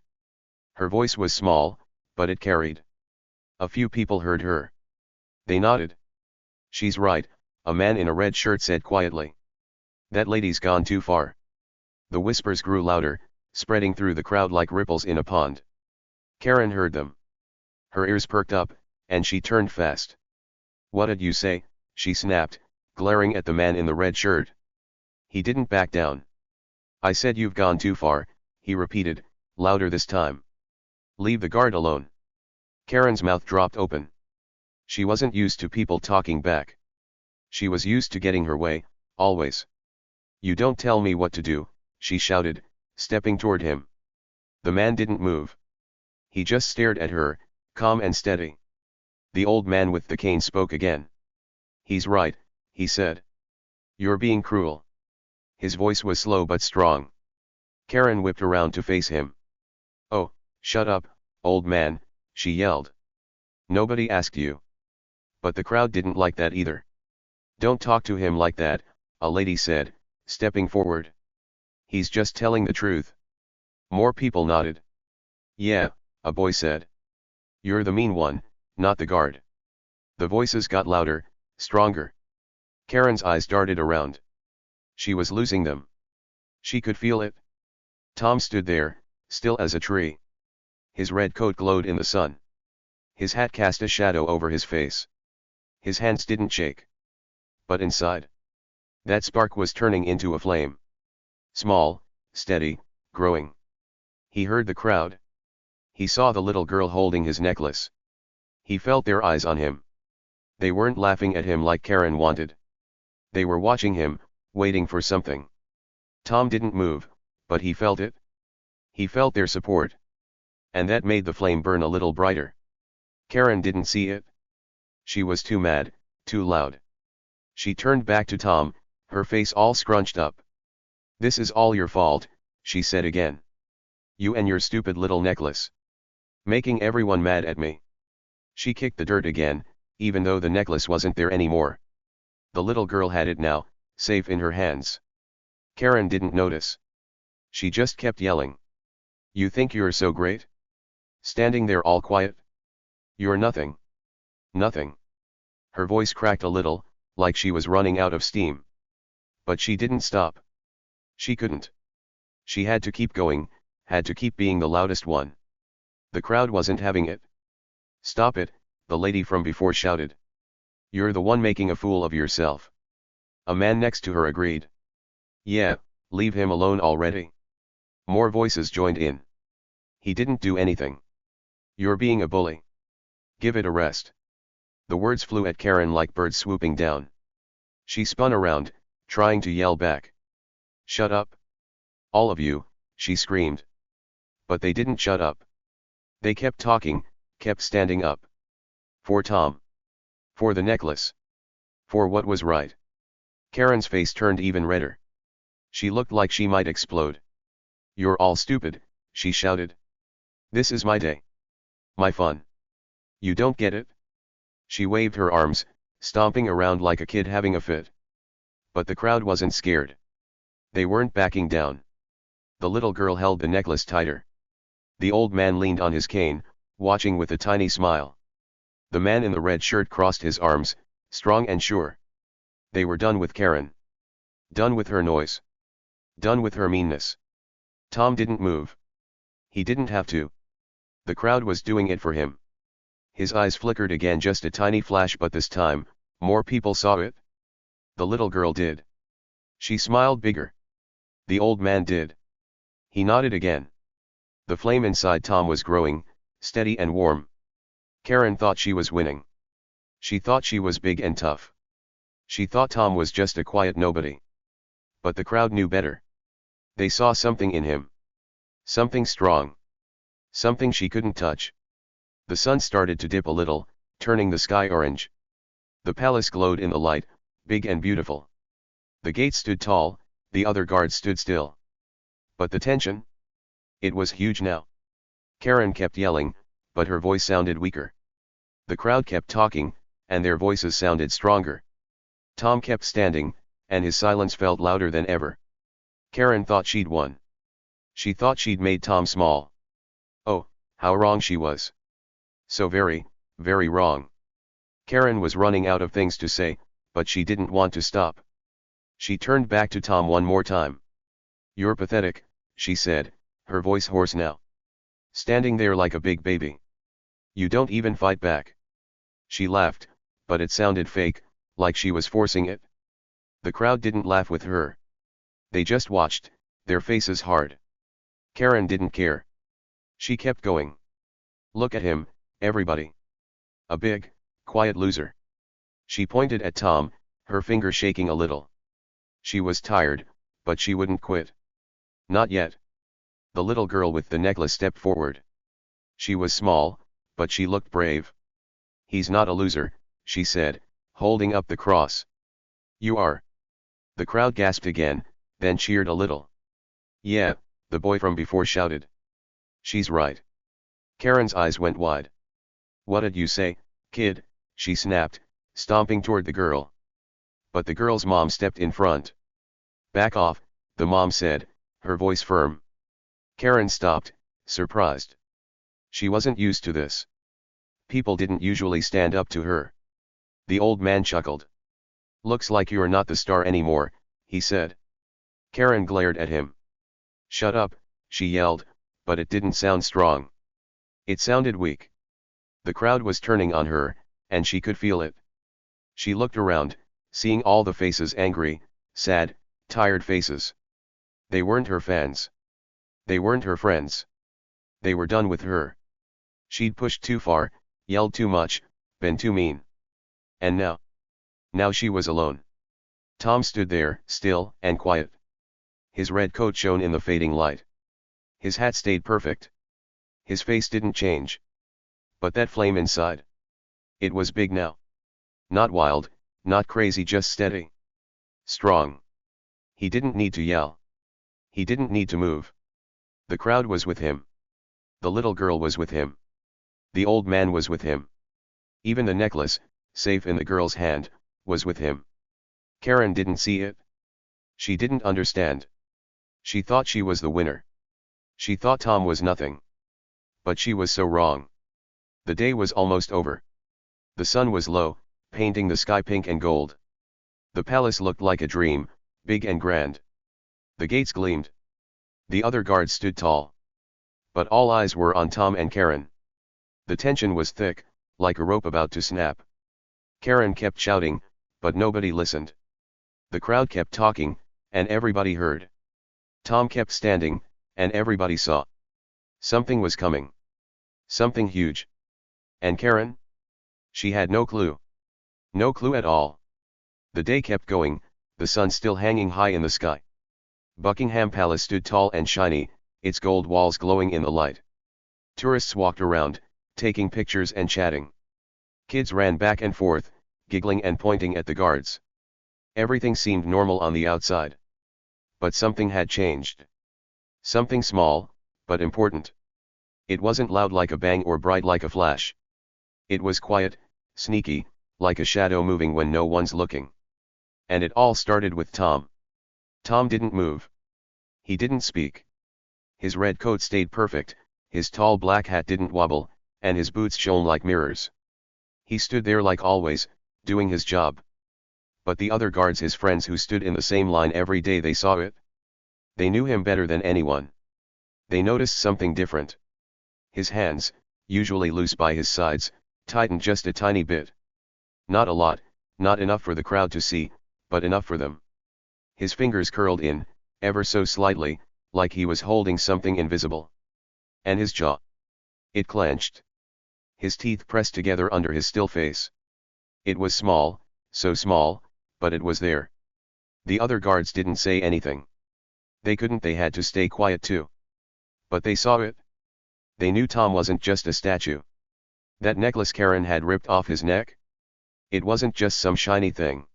Her voice was small, but it carried. A few people heard her. They nodded. She's right, a man in a red shirt said quietly. That lady's gone too far. The whispers grew louder, spreading through the crowd like ripples in a pond. Karen heard them. Her ears perked up, and she turned fast. "What'd you say?" she snapped, glaring at the man in the red shirt. He didn't back down. "I said you've gone too far," he repeated, louder this time. "Leave the guard alone." Karen's mouth dropped open. She wasn't used to people talking back. She was used to getting her way, always. "You don't tell me what to do," she shouted, stepping toward him. The man didn't move. He just stared at her, calm and steady. The old man with the cane spoke again. "He's right," he said. "You're being cruel." His voice was slow but strong. Karen whipped around to face him. "Oh, shut up, old man," she yelled. "Nobody asked you." But the crowd didn't like that either. "Don't talk to him like that," a lady said, stepping forward. "He's just telling the truth." More people nodded. "Yeah," a boy said. "You're the mean one, not the guard." The voices got louder, stronger. Karen's eyes darted around. She was losing them. She could feel it. Tom stood there, still as a tree. His red coat glowed in the sun. His hat cast a shadow over his face. His hands didn't shake. But inside, that spark was turning into a flame. Small, steady, growing. He heard the crowd. He saw the little girl holding his necklace. He felt their eyes on him. They weren't laughing at him like Karen wanted. They were watching him, waiting for something. Tom didn't move, but he felt it. He felt their support. And that made the flame burn a little brighter. Karen didn't see it. She was too mad, too loud. She turned back to Tom, her face all scrunched up. "This is all your fault," she said again. "You and your stupid little necklace. Making everyone mad at me." She kicked the dirt again, even though the necklace wasn't there anymore. The little girl had it now, safe in her hands. Karen didn't notice. She just kept yelling. "You think you're so great? Standing there all quiet? You're nothing. Nothing." Her voice cracked a little, like she was running out of steam. But she didn't stop. She couldn't. She had to keep going, had to keep being the loudest one. The crowd wasn't having it. "Stop it," the lady from before shouted. "You're the one making a fool of yourself." A man next to her agreed. "Yeah, leave him alone already." More voices joined in. "He didn't do anything. You're being a bully. Give it a rest." The words flew at Karen like birds swooping down. She spun around, trying to yell back. "Shut up. All of you," she screamed. But they didn't shut up. They kept talking, kept standing up. For Tom. For the necklace. For what was right. Karen's face turned even redder. She looked like she might explode. "You're all stupid," she shouted. "This is my day. My fun. You don't get it?" She waved her arms, stomping around like a kid having a fit. But the crowd wasn't scared. They weren't backing down. The little girl held the necklace tighter. The old man leaned on his cane, watching with a tiny smile. The man in the red shirt crossed his arms, strong and sure. They were done with Karen. Done with her noise. Done with her meanness. Tom didn't move. He didn't have to. The crowd was doing it for him. His eyes flickered again, just a tiny flash, but this time, more people saw it. The little girl did. She smiled bigger. The old man did. He nodded again. The flame inside Tom was growing, steady and warm. Karen thought she was winning. She thought she was big and tough. She thought Tom was just a quiet nobody. But the crowd knew better. They saw something in him. Something strong. Something she couldn't touch. The sun started to dip a little, turning the sky orange. The palace glowed in the light, big and beautiful. The gate stood tall, the other guards stood still. But the tension? It was huge now. Karen kept yelling, but her voice sounded weaker. The crowd kept talking, and their voices sounded stronger. Tom kept standing, and his silence felt louder than ever. Karen thought she'd won. She thought she'd made Tom small. Oh, how wrong she was. So very, very wrong. Karen was running out of things to say, but she didn't want to stop. She turned back to Tom one more time. "You're pathetic," she said, her voice hoarse now. "Standing there like a big baby. You don't even fight back. She laughed, but it sounded fake, like she was forcing it. The crowd didn't laugh with her. They just watched, their faces hard. Karen didn't care. She kept going. Look at him, everybody. A big, quiet loser. She pointed at Tom, her finger shaking a little. She was tired, but she wouldn't quit. Not yet. The little girl with the necklace stepped forward. She was small, but she looked brave. He's not a loser, she said, holding up the cross. You are. The crowd gasped again, then cheered a little. Yeah, the boy from before shouted. She's right. Karen's eyes went wide. What'd you say, kid? She snapped, stomping toward the girl. But the girl's mom stepped in front. Back off, the mom said, her voice firm. Karen stopped, surprised. She wasn't used to this. People didn't usually stand up to her. The old man chuckled. Looks like you're not the star anymore, he said. Karen glared at him. Shut up, she yelled, but it didn't sound strong. It sounded weak. The crowd was turning on her, and she could feel it. She looked around, seeing all the faces angry, sad, tired faces. They weren't her fans. They weren't her friends. They were done with her. She'd pushed too far, yelled too much, been too mean. And now she was alone. Tom stood there, still and quiet. His red coat shone in the fading light. His hat stayed perfect. His face didn't change. But that flame inside. It was big now. Not wild, not crazy, just steady. Strong. He didn't need to yell. He didn't need to move. The crowd was with him. The little girl was with him. The old man was with him. Even the necklace, safe in the girl's hand, was with him. Karen didn't see it. She didn't understand. She thought she was the winner. She thought Tom was nothing. But she was so wrong. The day was almost over. The sun was low, painting the sky pink and gold. The palace looked like a dream, big and grand. The gates gleamed. The other guards stood tall. But all eyes were on Tom and Karen. The tension was thick, like a rope about to snap. Karen kept shouting, but nobody listened. The crowd kept talking, and everybody heard. Tom kept standing, and everybody saw. Something was coming. Something huge. And Karen? She had no clue. No clue at all. The day kept going, the sun still hanging high in the sky. Buckingham Palace stood tall and shiny, its gold walls glowing in the light. Tourists walked around, taking pictures and chatting. Kids ran back and forth, giggling and pointing at the guards. Everything seemed normal on the outside. But something had changed. Something small, but important. It wasn't loud like a bang or bright like a flash. It was quiet, sneaky, like a shadow moving when no one's looking. And it all started with Tom. Tom didn't move. He didn't speak. His red coat stayed perfect, his tall black hat didn't wobble, and his boots shone like mirrors. He stood there like always, doing his job. But the other guards, his friends who stood in the same line every day, they saw it. They knew him better than anyone. They noticed something different. His hands, usually loose by his sides, tightened just a tiny bit. Not a lot, not enough for the crowd to see, but enough for them. His fingers curled in, ever so slightly, like he was holding something invisible. And his jaw. It clenched. His teeth pressed together under his still face. It was small, so small, but it was there. The other guards didn't say anything. They couldn't, they had to stay quiet too. But they saw it. They knew Tom wasn't just a statue. That necklace Karen had ripped off his neck? It wasn't just some shiny thing.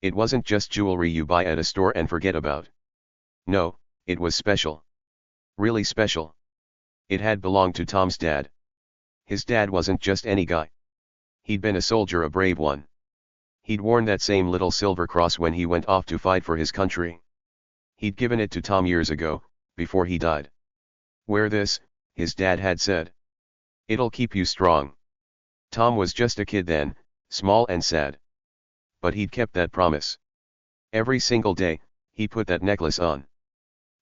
It wasn't just jewelry you buy at a store and forget about. No, it was special. Really special. It had belonged to Tom's dad. His dad wasn't just any guy. He'd been a soldier, a brave one. He'd worn that same little silver cross when he went off to fight for his country. He'd given it to Tom years ago, before he died. Wear this, his dad had said. It'll keep you strong. Tom was just a kid then, small and sad. But he'd kept that promise. Every single day, he put that necklace on.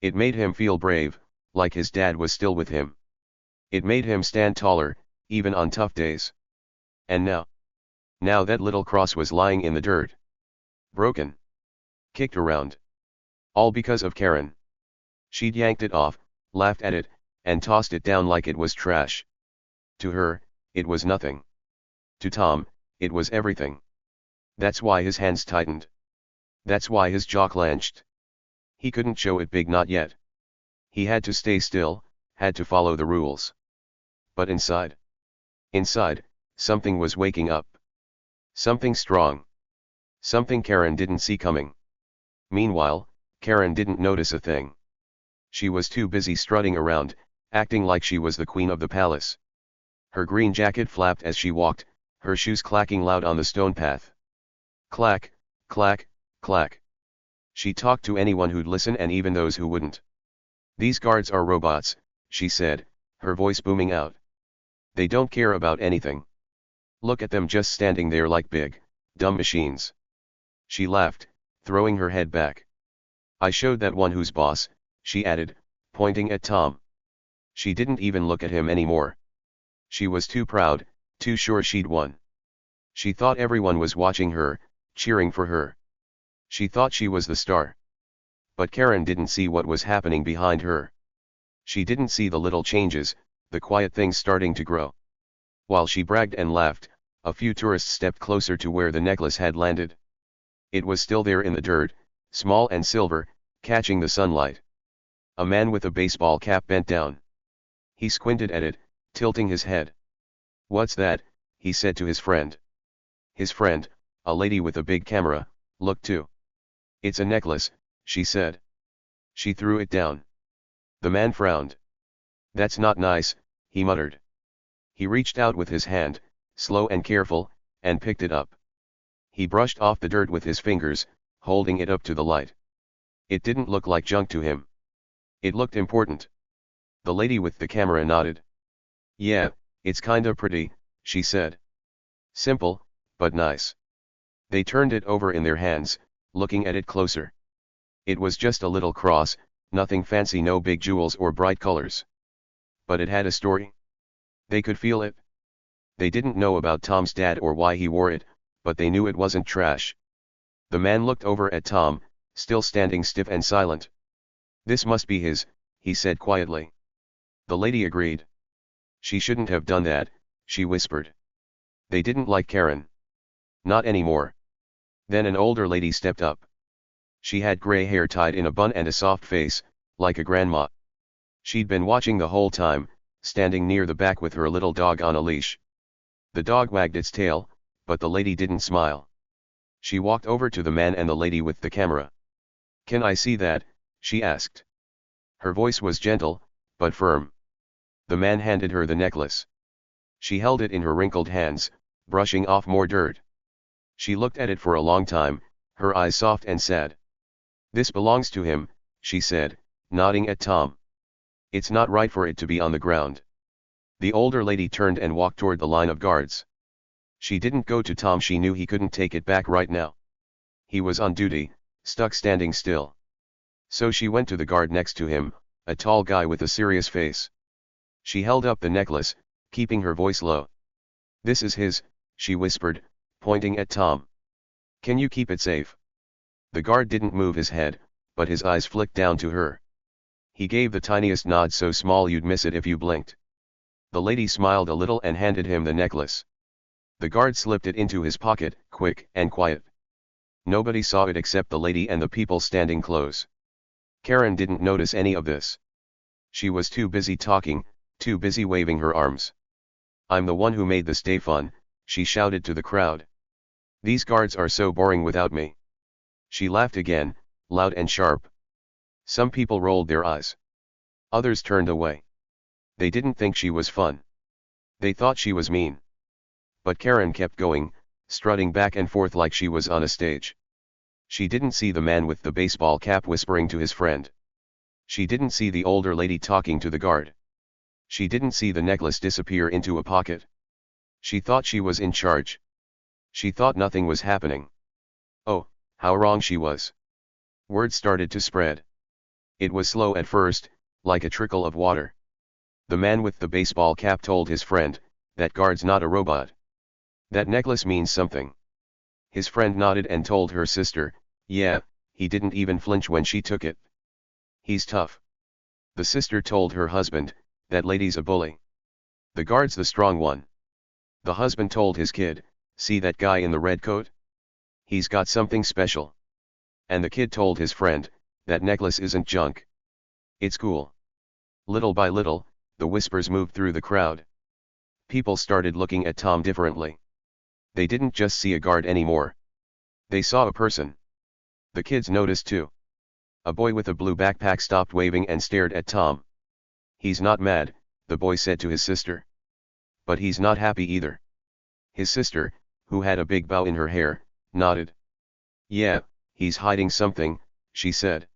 It made him feel brave, like his dad was still with him. It made him stand taller, even on tough days. And now, Now that little cross was lying in the dirt. Broken. Kicked around. All because of Karen. She'd yanked it off, laughed at it, and tossed it down like it was trash. To her, it was nothing. To Tom, it was everything. That's why his hands tightened. That's why his jaw clenched. He couldn't show it big, not yet. He had to stay still, had to follow the rules. But inside, something was waking up. Something strong. Something Karen didn't see coming. Meanwhile, Karen didn't notice a thing. She was too busy strutting around, acting like she was the queen of the palace. Her green jacket flapped as she walked, her shoes clacking loud on the stone path. Clack, clack, clack. She talked to anyone who'd listen and even those who wouldn't. These guards are robots, she said, her voice booming out. They don't care about anything. Look at them just standing there like big, dumb machines. She laughed, throwing her head back. I showed that one who's boss, she added, pointing at Tom. She didn't even look at him anymore. She was too proud, too sure she'd won. She thought everyone was watching her, cheering for her. She thought she was the star. But Karen didn't see what was happening behind her. She didn't see the little changes, the quiet things starting to grow. While she bragged and laughed, a few tourists stepped closer to where the necklace had landed. It was still there in the dirt, small and silver, catching the sunlight. A man with a baseball cap bent down. He squinted at it, tilting his head. What's that? He said to his friend. His friend, a lady with a big camera, looked too. It's a necklace, she said. She threw it down. The man frowned. That's not nice, he muttered. He reached out with his hand, slow and careful, and picked it up. He brushed off the dirt with his fingers, holding it up to the light. It didn't look like junk to him. It looked important. The lady with the camera nodded. Yeah, it's kinda pretty, she said. Simple, but nice. They turned it over in their hands, looking at it closer. It was just a little cross, nothing fancy, no big jewels or bright colors. But it had a story. They could feel it. They didn't know about Tom's dad or why he wore it, but they knew it wasn't trash. The man looked over at Tom, still standing stiff and silent. This must be his, he said quietly. The lady agreed. She shouldn't have done that, she whispered. They didn't like Karen. Not anymore. Then an older lady stepped up. She had gray hair tied in a bun and a soft face, like a grandma. She'd been watching the whole time, standing near the back with her little dog on a leash. The dog wagged its tail, but the lady didn't smile. She walked over to the man and the lady with the camera. Can I see that? She asked. Her voice was gentle, but firm. The man handed her the necklace. She held it in her wrinkled hands, brushing off more dirt. She looked at it for a long time, her eyes soft and sad. This belongs to him, she said, nodding at Tom. It's not right for it to be on the ground. The older lady turned and walked toward the line of guards. She didn't go to Tom, she knew he couldn't take it back right now. He was on duty, stuck standing still. So she went to the guard next to him, a tall guy with a serious face. She held up the necklace, keeping her voice low. This is his, she whispered, pointing at Tom. Can you keep it safe? The guard didn't move his head, but his eyes flicked down to her. He gave the tiniest nod, so small you'd miss it if you blinked. The lady smiled a little and handed him the necklace. The guard slipped it into his pocket, quick and quiet. Nobody saw it except the lady and the people standing close. Karen didn't notice any of this. She was too busy talking, too busy waving her arms. I'm the one who made this day fun, she shouted to the crowd. These guards are so boring without me. She laughed again, loud and sharp. Some people rolled their eyes. Others turned away. They didn't think she was fun. They thought she was mean. But Karen kept going, strutting back and forth like she was on a stage. She didn't see the man with the baseball cap whispering to his friend. She didn't see the older lady talking to the guard. She didn't see the necklace disappear into a pocket. She thought she was in charge. She thought nothing was happening. Oh, how wrong she was. Word started to spread. It was slow at first, like a trickle of water. The man with the baseball cap told his friend, that guard's not a robot. That necklace means something. His friend nodded and told her sister, yeah, he didn't even flinch when she took it. He's tough. The sister told her husband, that lady's a bully. The guard's the strong one. The husband told his kid, see that guy in the red coat? He's got something special. And the kid told his friend, that necklace isn't junk. It's cool. Little by little, the whispers moved through the crowd. People started looking at Tom differently. They didn't just see a guard anymore. They saw a person. The kids noticed too. A boy with a blue backpack stopped waving and stared at Tom. He's not mad, the boy said to his sister. But he's not happy either. His sister, who had a big bow in her hair, nodded. Yeah, he's hiding something, she said.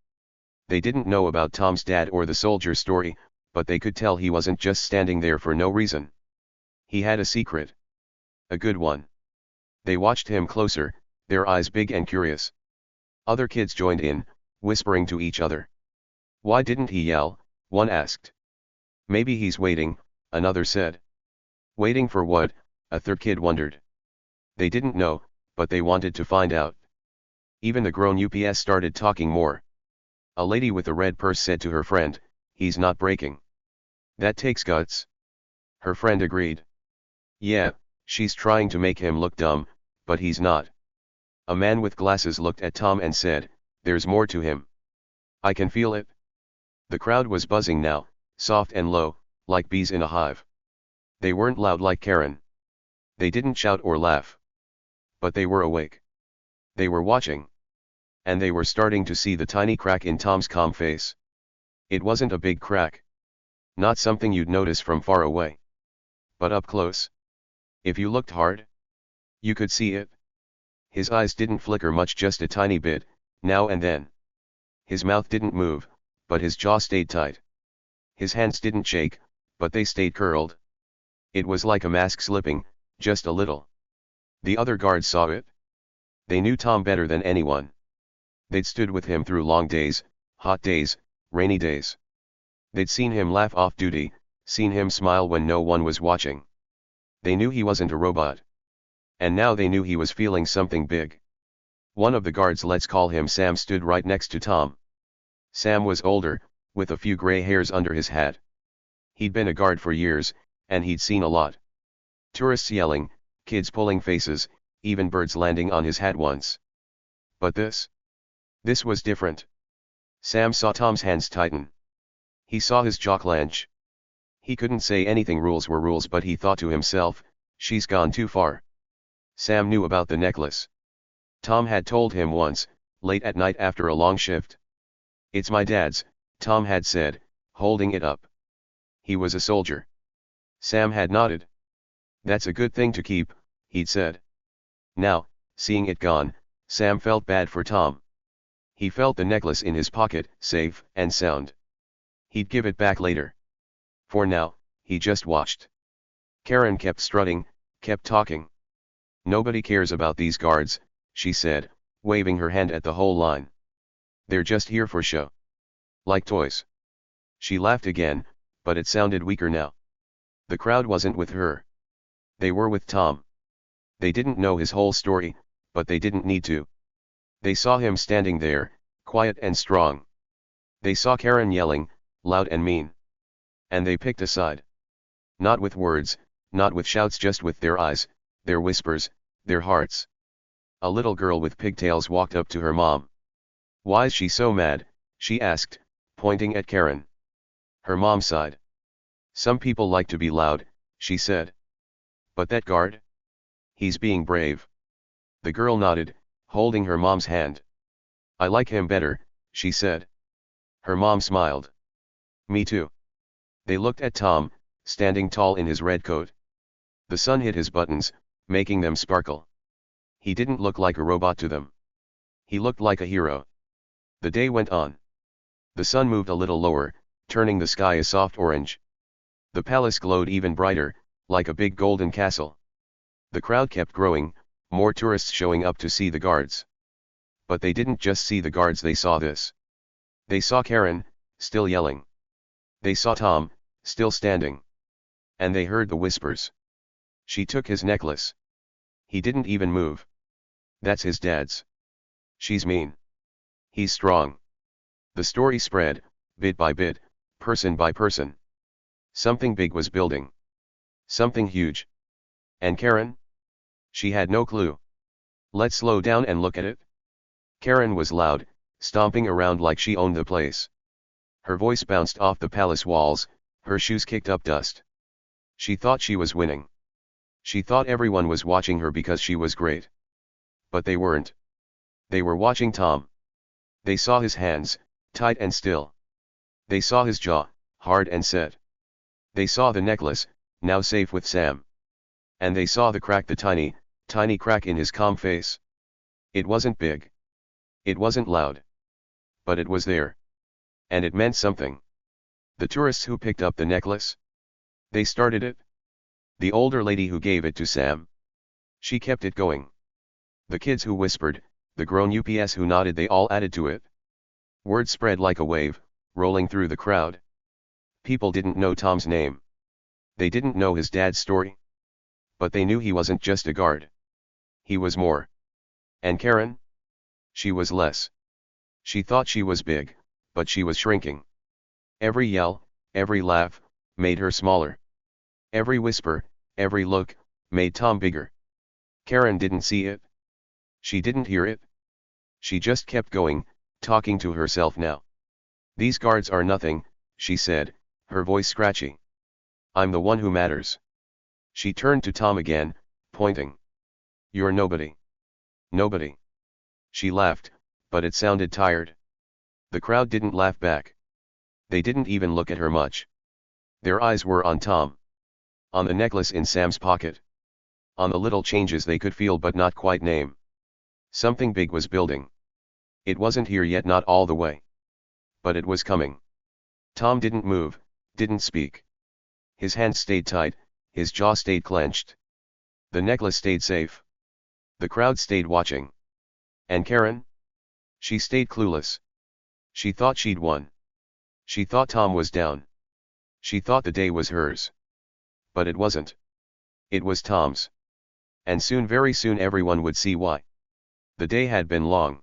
They didn't know about Tom's dad or the soldier story, but they could tell he wasn't just standing there for no reason. He had a secret. A good one. They watched him closer, their eyes big and curious. Other kids joined in, whispering to each other. Why didn't he yell? One asked. Maybe he's waiting, another said. Waiting for what? A third kid wondered. They didn't know, but they wanted to find out. Even the grown ups started talking more. A lady with a red purse said to her friend, he's not breaking. That takes guts. Her friend agreed. Yeah, she's trying to make him look dumb, but he's not. A man with glasses looked at Tom and said, there's more to him. I can feel it. The crowd was buzzing now, soft and low, like bees in a hive. They weren't loud like Karen. They didn't shout or laugh. But they were awake. They were watching. And they were starting to see the tiny crack in Tom's calm face. It wasn't a big crack. Not something you'd notice from far away. But up close. If you looked hard, you could see it. His eyes didn't flicker much, just a tiny bit, now and then. His mouth didn't move, but his jaw stayed tight. His hands didn't shake, but they stayed curled. It was like a mask slipping, just a little. The other guards saw it. They knew Tom better than anyone. They'd stood with him through long days, hot days, rainy days. They'd seen him laugh off duty, seen him smile when no one was watching. They knew he wasn't a robot. And now they knew he was feeling something big. One of the guards, let's call him Sam, stood right next to Tom. Sam was older, with a few gray hairs under his hat. He'd been a guard for years, and he'd seen a lot. Tourists yelling, kids pulling faces, even birds landing on his hat once. But this was different. Sam saw Tom's hands tighten. He saw his jaw clench. He couldn't say anything, rules were rules, but he thought to himself, she's gone too far. Sam knew about the necklace. Tom had told him once, late at night after a long shift. It's my dad's, Tom had said, holding it up. He was a soldier. Sam had nodded. That's a good thing to keep, he'd said. Now, seeing it gone, Sam felt bad for Tom. He felt the necklace in his pocket, safe and sound. He'd give it back later. For now, he just watched. Karen kept strutting, kept talking. Nobody cares about these guards, she said, waving her hand at the whole line. They're just here for show. Like toys. She laughed again, but it sounded weaker now. The crowd wasn't with her. They were with Tom. They didn't know his whole story, but they didn't need to. They saw him standing there, quiet and strong. They saw Karen yelling, loud and mean. And they picked a side. Not with words, not with shouts, just with their eyes, their whispers, their hearts. A little girl with pigtails walked up to her mom. Why's she so mad? She asked, pointing at Karen. Her mom sighed. Some people like to be loud, she said. But that guard? He's being brave. The girl nodded, holding her mom's hand. I like him better, she said. Her mom smiled. Me too. They looked at Tom, standing tall in his red coat. The sun hit his buttons, making them sparkle. He didn't look like a robot to them. He looked like a hero. The day went on. The sun moved a little lower, turning the sky a soft orange. The palace glowed even brighter, like a big golden castle. The crowd kept growing, more tourists showing up to see the guards. But they didn't just see the guards, they saw this. They saw Karen, still yelling. They saw Tom, still standing. And they heard the whispers. She took his necklace. He didn't even move. That's his dad's. She's mean. He's strong. The story spread, bit by bit, person by person. Something big was building. Something huge. And Karen? She had no clue. Let's slow down and look at it. Karen was loud, stomping around like she owned the place. Her voice bounced off the palace walls, her shoes kicked up dust. She thought she was winning. She thought everyone was watching her because she was great. But they weren't. They were watching Tom. They saw his hands, tight and still. They saw his jaw, hard and set. They saw the necklace, now safe with Sam. And they saw the tiny, tiny crack in his calm face. It wasn't big. It wasn't loud. But it was there. And it meant something. The tourists who picked up the necklace? They started it. The older lady who gave it to Sam? She kept it going. The kids who whispered, the grown ups who nodded, they all added to it. Word spread like a wave, rolling through the crowd. People didn't know Tom's name. They didn't know his dad's story. But they knew he wasn't just a guard. He was more. And Karen? She was less. She thought she was big, but she was shrinking. Every yell, every laugh, made her smaller. Every whisper, every look, made Tom bigger. Karen didn't see it. She didn't hear it. She just kept going, talking to herself now. These guards are nothing, she said, her voice scratchy. I'm the one who matters. She turned to Tom again, pointing. You're nobody. Nobody. She laughed, but it sounded tired. The crowd didn't laugh back. They didn't even look at her much. Their eyes were on Tom. On the necklace in Sam's pocket. On the little changes they could feel but not quite name. Something big was building. It wasn't here yet, not all the way. But it was coming. Tom didn't move, didn't speak. His hands stayed tight, his jaw stayed clenched. The necklace stayed safe. The crowd stayed watching. And Karen? She stayed clueless. She thought she'd won. She thought Tom was down. She thought the day was hers. But it wasn't. It was Tom's. And soon, very soon, everyone would see why. The day had been long.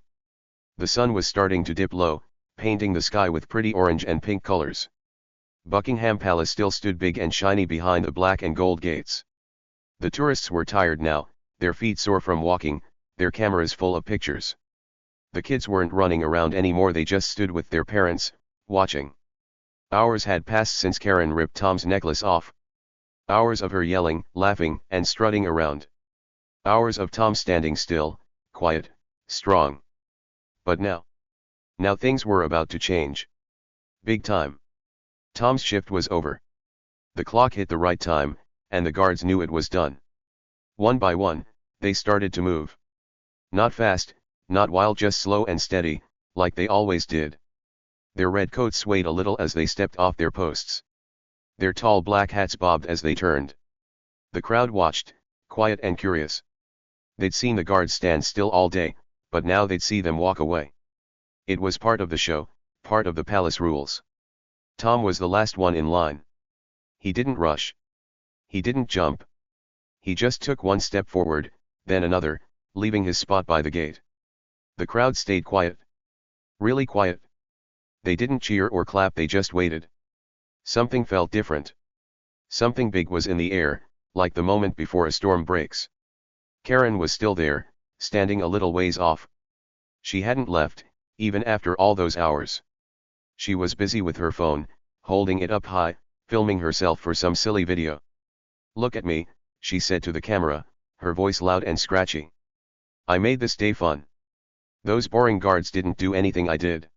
The sun was starting to dip low, painting the sky with pretty orange and pink colors. Buckingham Palace still stood big and shiny behind the black and gold gates. The tourists were tired now, their feet sore from walking, their cameras full of pictures. The kids weren't running around anymore, they just stood with their parents, watching. Hours had passed since Karen ripped Tom's necklace off. Hours of her yelling, laughing, and strutting around. Hours of Tom standing still, quiet, strong. But now things were about to change. Big time. Tom's shift was over. The clock hit the right time, and the guards knew it was done. One by one, they started to move. Not fast, not wild, just slow and steady, like they always did. Their red coats swayed a little as they stepped off their posts. Their tall black hats bobbed as they turned. The crowd watched, quiet and curious. They'd seen the guards stand still all day, but now they'd see them walk away. It was part of the show, part of the palace rules. Tom was the last one in line. He didn't rush. He didn't jump. He just took one step forward, then another, leaving his spot by the gate. The crowd stayed quiet. Really quiet. They didn't cheer or clap, they just waited. Something felt different. Something big was in the air, like the moment before a storm breaks. Karen was still there, standing a little ways off. She hadn't left, even after all those hours. She was busy with her phone, holding it up high, filming herself for some silly video. Look at me, she said to the camera, her voice loud and scratchy. I made this day fun. Those boring guards didn't do anything I did.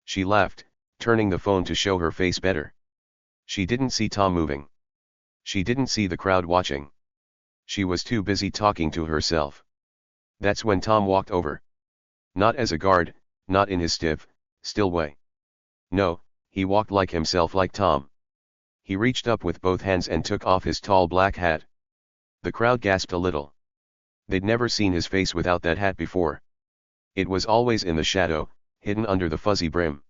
She laughed, turning the phone to show her face better. She didn't see Tom moving. She didn't see the crowd watching. She was too busy talking to herself. That's when Tom walked over. Not as a guard, not in his stiff, still way. No, he walked like himself, like Tom. He reached up with both hands and took off his tall black hat. The crowd gasped a little. They'd never seen his face without that hat before. It was always in the shadow, hidden under the fuzzy brim.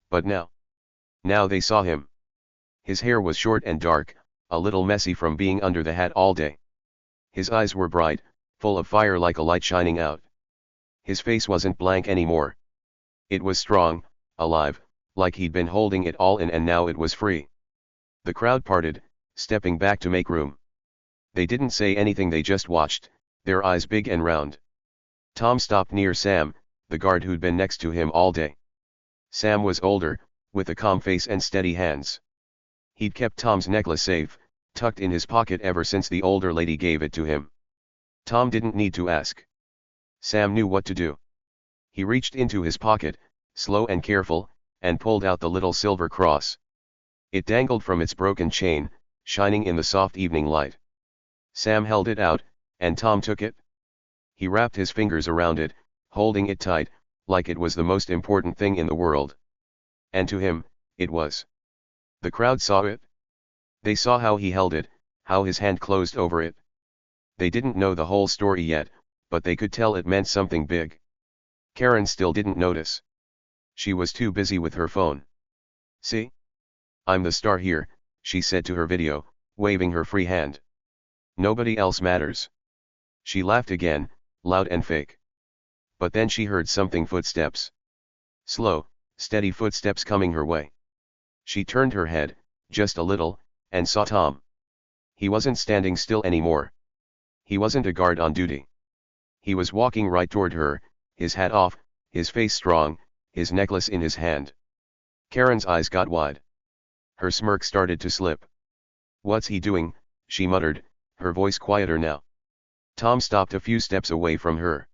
But now they saw him. His hair was short and dark, a little messy from being under the hat all day. His eyes were bright, full of fire like a light shining out. His face wasn't blank anymore. It was strong, alive, like he'd been holding it all in and now it was free. The crowd parted, stepping back to make room. They didn't say anything, they just watched, their eyes big and round. Tom stopped near Sam, the guard who'd been next to him all day. Sam was older, with a calm face and steady hands. He'd kept Tom's necklace safe, tucked in his pocket ever since the older lady gave it to him. Tom didn't need to ask. Sam knew what to do. He reached into his pocket, slow and careful, and pulled out the little silver cross. It dangled from its broken chain, shining in the soft evening light. Sam held it out, and Tom took it. He wrapped his fingers around it, holding it tight, like it was the most important thing in the world. And to him, it was. The crowd saw it. They saw how he held it, how his hand closed over it. They didn't know the whole story yet, but they could tell it meant something big. Karen still didn't notice. She was too busy with her phone. "See? I'm the star here," she said to her video, waving her free hand. "Nobody else matters." She laughed again, loud and fake. But then she heard something, footsteps. Slow, steady footsteps coming her way. She turned her head, just a little, and saw Tom. He wasn't standing still anymore. He wasn't a guard on duty. He was walking right toward her, his hat off, his face strong, his necklace in his hand. Karen's eyes got wide. Her smirk started to slip. "What's he doing?" she muttered, her voice quieter now. Tom stopped a few steps away from her.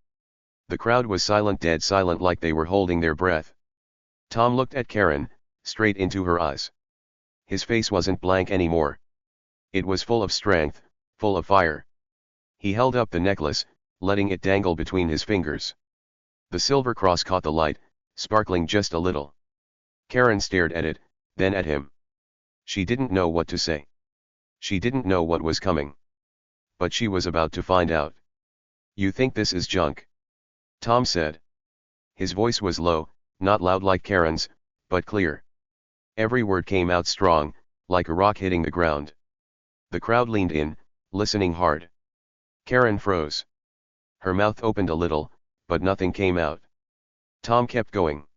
The crowd was silent, dead silent, like they were holding their breath. Tom looked at Karen, straight into her eyes. His face wasn't blank anymore. It was full of strength, full of fire. He held up the necklace, letting it dangle between his fingers. The silver cross caught the light, sparkling just a little. Karen stared at it, then at him. She didn't know what to say. She didn't know what was coming. But she was about to find out. "You think this is junk?" Tom said. His voice was low, not loud like Karen's, but clear. Every word came out strong, like a rock hitting the ground. The crowd leaned in, listening hard. Karen froze. Her mouth opened a little, but nothing came out. Tom kept going.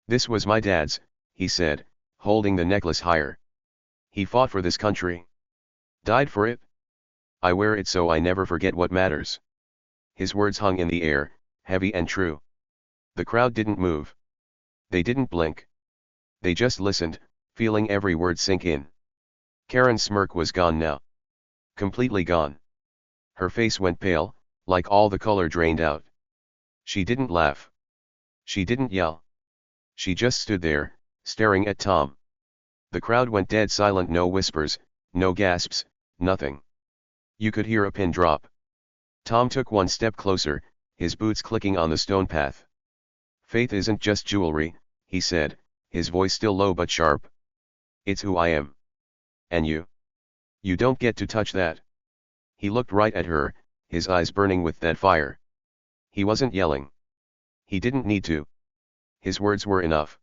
"This was my dad's," he said, holding the necklace higher. "He fought for this country. Died for it. I wear it so I never forget what matters." His words hung in the air, heavy and true. The crowd didn't move. They didn't blink. They just listened, feeling every word sink in. Karen's smirk was gone now. Completely gone. Her face went pale, like all the color drained out. She didn't laugh. She didn't yell. She just stood there, staring at Tom. The crowd went dead silent, no whispers, no gasps, nothing. You could hear a pin drop. Tom took one step closer, his boots clicking on the stone path. "Faith isn't just jewelry," he said, his voice still low but sharp. "It's who I am. And you? You don't get to touch that." He looked right at her, his eyes burning with that fire. He wasn't yelling. He didn't need to. His words were enough.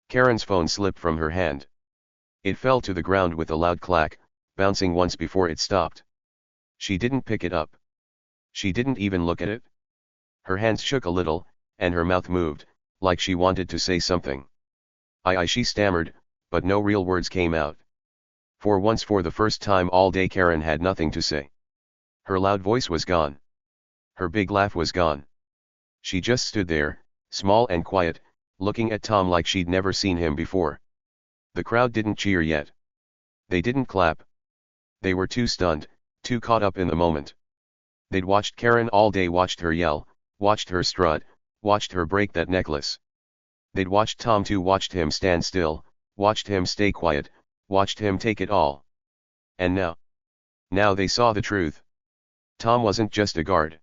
Karen's phone slipped from her hand. It fell to the ground with a loud clack, bouncing once before it stopped. She didn't pick it up. She didn't even look at it. Her hands shook a little, and her mouth moved, like she wanted to say something. I she stammered, but no real words came out. For once, for the first time all day, Karen had nothing to say. Her loud voice was gone. Her big laugh was gone. She just stood there, small and quiet, looking at Tom like she'd never seen him before. The crowd didn't cheer yet. They didn't clap. They were too stunned, too caught up in the moment. They'd watched Karen all day, watched her yell, watched her strut, watched her break that necklace. They'd watched Tom too, watched him stand still, watched him stay quiet, watched him take it all. And now they saw the truth. Tom wasn't just a guard.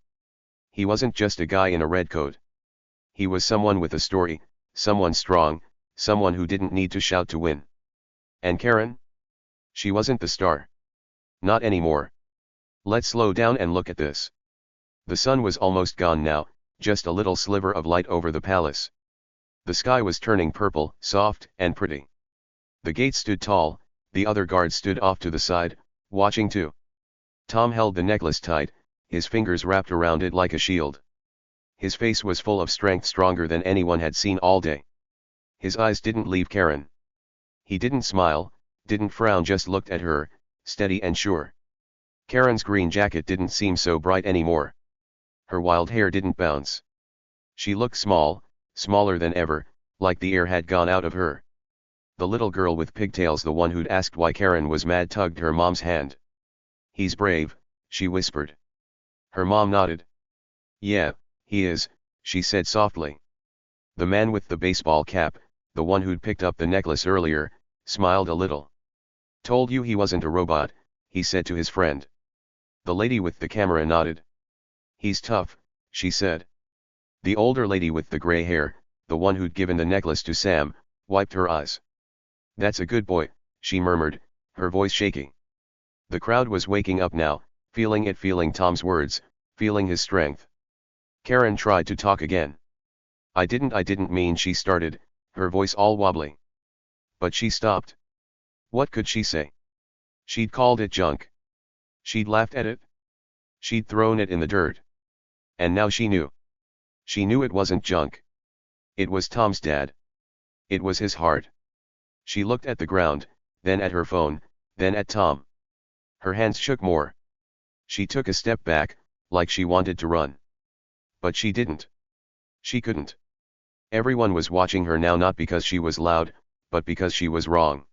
He wasn't just a guy in a red coat. He was someone with a story, someone strong, someone who didn't need to shout to win. And Karen? She wasn't the star. Not anymore. Let's slow down and look at this. The sun was almost gone now, just a little sliver of light over the palace. The sky was turning purple, soft and pretty. The gate stood tall, the other guards stood off to the side, watching too. Tom held the necklace tight, his fingers wrapped around it like a shield. His face was full of strength, stronger than anyone had seen all day. His eyes didn't leave Karen. He didn't smile, didn't frown, just looked at her, steady and sure. Karen's green jacket didn't seem so bright anymore. Her wild hair didn't bounce. She looked small, smaller than ever, like the air had gone out of her. The little girl with pigtails, the one who'd asked why Karen was mad, tugged her mom's hand. "He's brave," she whispered. Her mom nodded. "Yeah, he is," she said softly. The man with the baseball cap, the one who'd picked up the necklace earlier, smiled a little. "Told you he wasn't a robot," he said to his friend. The lady with the camera nodded. "He's tough," she said. The older lady with the gray hair, the one who'd given the necklace to Sam, wiped her eyes. "That's a good boy," she murmured, her voice shaking. The crowd was waking up now, feeling Tom's words, feeling his strength. Karen tried to talk again. I didn't mean," she started, her voice all wobbly. But she stopped. What could she say? She'd called it junk. She'd laughed at it. She'd thrown it in the dirt. And now she knew. She knew it wasn't junk. It was Tom's dad. It was his heart. She looked at the ground, then at her phone, then at Tom. Her hands shook more. She took a step back, like she wanted to run. But she didn't. She couldn't. Everyone was watching her now, not because she was loud, but because she was wrong.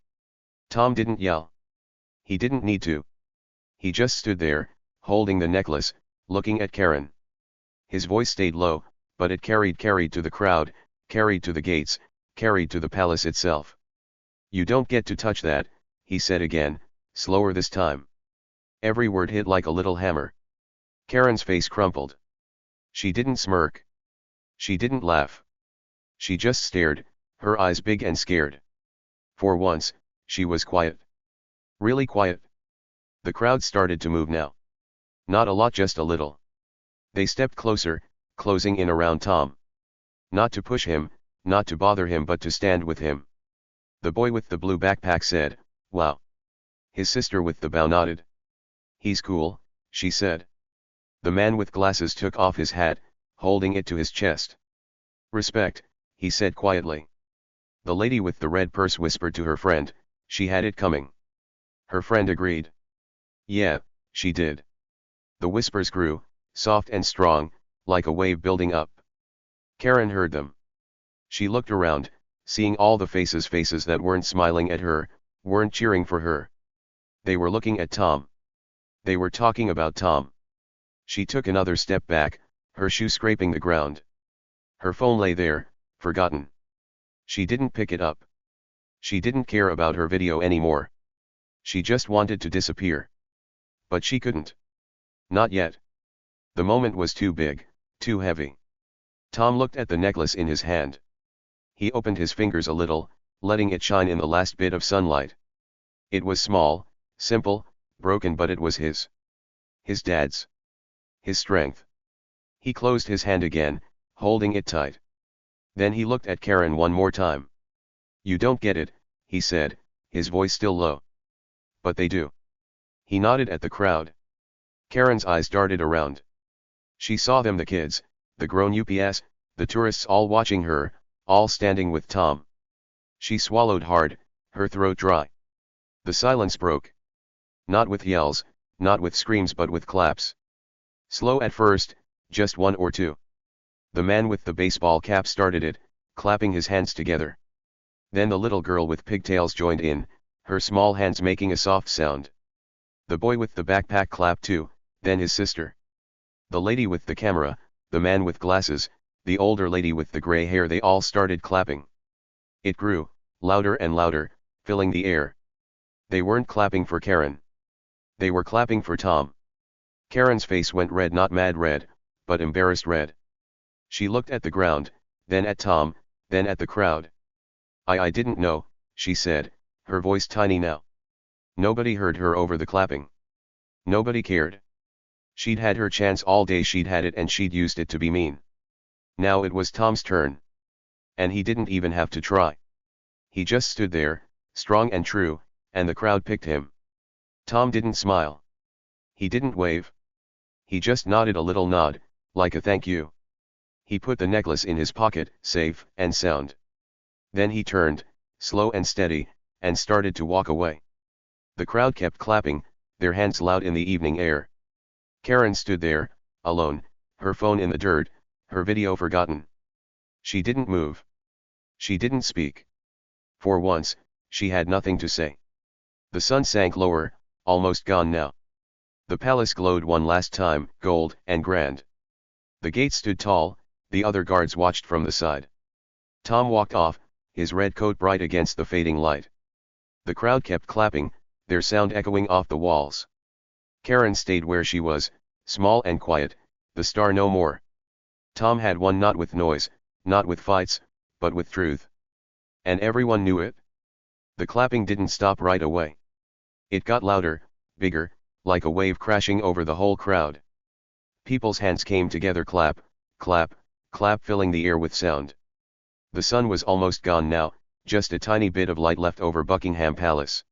Tom didn't yell. He didn't need to. He just stood there, holding the necklace, looking at Karen. His voice stayed low, but it carried to the crowd, carried to the gates, carried to the palace itself. "You don't get to touch that," he said again, slower this time. Every word hit like a little hammer. Karen's face crumpled. She didn't smirk. She didn't laugh. She just stared, her eyes big and scared. For once, she was quiet. Really quiet. The crowd started to move now. Not a lot, just a little. They stepped closer, closing in around Tom. Not to push him, not to bother him, but to stand with him. The boy with the blue backpack said, "Wow." His sister with the bow nodded. "He's cool," she said. The man with glasses took off his hat, holding it to his chest. "Respect," he said quietly. The lady with the red purse whispered to her friend, "She had it coming." Her friend agreed. "Yeah, she did." The whispers grew, soft and strong, like a wave building up. Karen heard them. She looked around, seeing all the faces that weren't smiling at her, weren't cheering for her. They were looking at Tom. They were talking about Tom. She took another step back, her shoe scraping the ground. Her phone lay there, forgotten. She didn't pick it up. She didn't care about her video anymore. She just wanted to disappear. But she couldn't. Not yet. The moment was too big, too heavy. Tom looked at the necklace in his hand. He opened his fingers a little, letting it shine in the last bit of sunlight. It was small, simple, broken, but it was his. His dad's. His strength. He closed his hand again, holding it tight. Then he looked at Karen one more time. "You don't get it," he said, his voice still low. "But they do." He nodded at the crowd. Karen's eyes darted around. She saw them, the kids, the grown ups, the tourists, all watching her, all standing with Tom. She swallowed hard, her throat dry. The silence broke. Not with yells, not with screams, but with claps. Slow at first, just one or two. The man with the baseball cap started it, clapping his hands together. Then the little girl with pigtails joined in, her small hands making a soft sound. The boy with the backpack clapped too, then his sister. The lady with the camera, the man with glasses, the older lady with the gray hair, they all started clapping. It grew, louder and louder, filling the air. They weren't clapping for Karen. They were clapping for Tom. Karen's face went red, not mad red, but embarrassed red. She looked at the ground, then at Tom, then at the crowd. I didn't know," she said, her voice tiny now. Nobody heard her over the clapping. Nobody cared. She'd had her chance all day, she'd had it and she'd used it to be mean. Now it was Tom's turn. And he didn't even have to try. He just stood there, strong and true, and the crowd picked him. Tom didn't smile. He didn't wave. He just nodded a little nod, like a thank you. He put the necklace in his pocket, safe and sound. Then he turned, slow and steady, and started to walk away. The crowd kept clapping, their hands loud in the evening air. Karen stood there, alone, her phone in the dirt, her video forgotten. She didn't move. She didn't speak. For once, she had nothing to say. The sun sank lower, almost gone now. The palace glowed one last time, gold and grand. The gate stood tall, the other guards watched from the side. Tom walked off, his red coat bright against the fading light. The crowd kept clapping, their sound echoing off the walls. Karen stayed where she was, small and quiet, the star no more. Tom had won not with noise, not with fights, but with truth. And everyone knew it. The clapping didn't stop right away. It got louder, bigger, like a wave crashing over the whole crowd. People's hands came together, clap, clap, clap, filling the air with sound. The sun was almost gone now, just a tiny bit of light left over Buckingham Palace.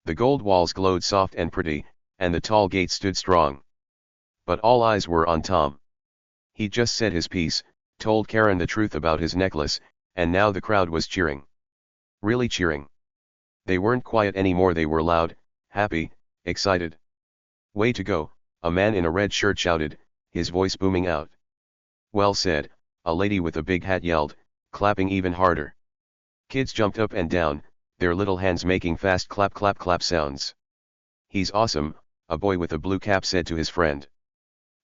The gold walls glowed soft and pretty, and the tall gate stood strong. But all eyes were on Tom. He'd just said his piece, told Karen the truth about his necklace, and now the crowd was cheering. Really cheering. They weren't quiet anymore, they were loud, happy, excited. "Way to go," a man in a red shirt shouted, his voice booming out. "Well said," a lady with a big hat yelled, clapping even harder. Kids jumped up and down, their little hands making fast clap clap clap sounds. "He's awesome," a boy with a blue cap said to his friend.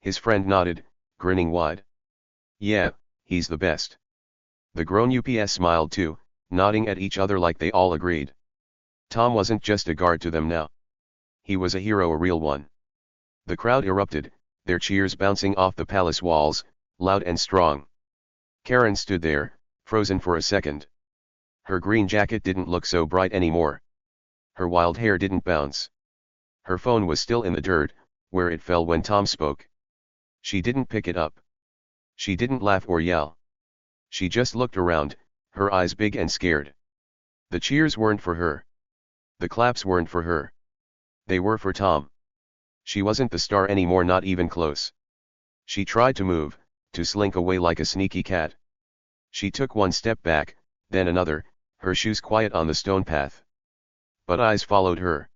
His friend nodded, grinning wide. "Yeah, he's the best." The grown UPS smiled too, nodding at each other like they all agreed. Tom wasn't just a guard to them now. He was a hero, a real one. The crowd erupted, their cheers bouncing off the palace walls, loud and strong. Karen stood there, frozen for a second. Her green jacket didn't look so bright anymore. Her wild hair didn't bounce. Her phone was still in the dirt, where it fell when Tom spoke. She didn't pick it up. She didn't laugh or yell. She just looked around, her eyes big and scared. The cheers weren't for her. The claps weren't for her. They were for Tom. She wasn't the star anymore, not even close. She tried to move, to slink away like a sneaky cat. She took one step back, then another, her shoes quiet on the stone path. But eyes followed her.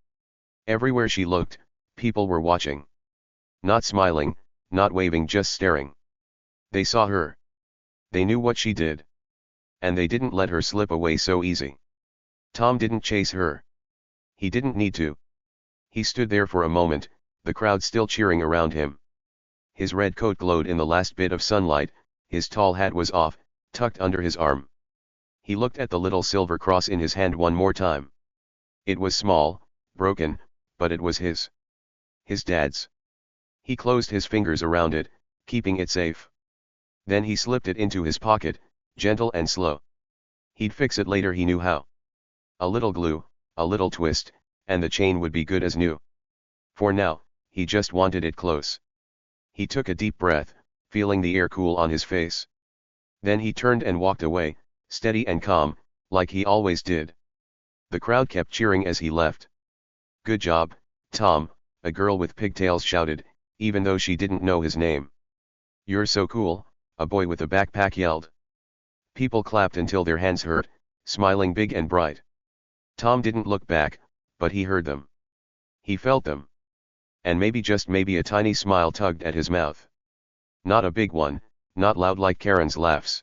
Everywhere she looked, people were watching. Not smiling, not waving, just staring. They saw her. They knew what she did. And they didn't let her slip away so easy. Tom didn't chase her. He didn't need to. He stood there for a moment, the crowd still cheering around him. His red coat glowed in the last bit of sunlight, his tall hat was off, tucked under his arm. He looked at the little silver cross in his hand one more time. It was small, broken, but it was his. His dad's. He closed his fingers around it, keeping it safe. Then he slipped it into his pocket, gentle and slow. He'd fix it later, he knew how. A little glue, a little twist, and the chain would be good as new. For now, he just wanted it close. He took a deep breath, feeling the air cool on his face. Then he turned and walked away, steady and calm, like he always did. The crowd kept cheering as he left. "Good job, Tom," a girl with pigtails shouted, even though she didn't know his name. "You're so cool," a boy with a backpack yelled. People clapped until their hands hurt, smiling big and bright. Tom didn't look back, but he heard them. He felt them. And maybe, just maybe, a tiny smile tugged at his mouth. Not a big one, not loud like Karen's laughs.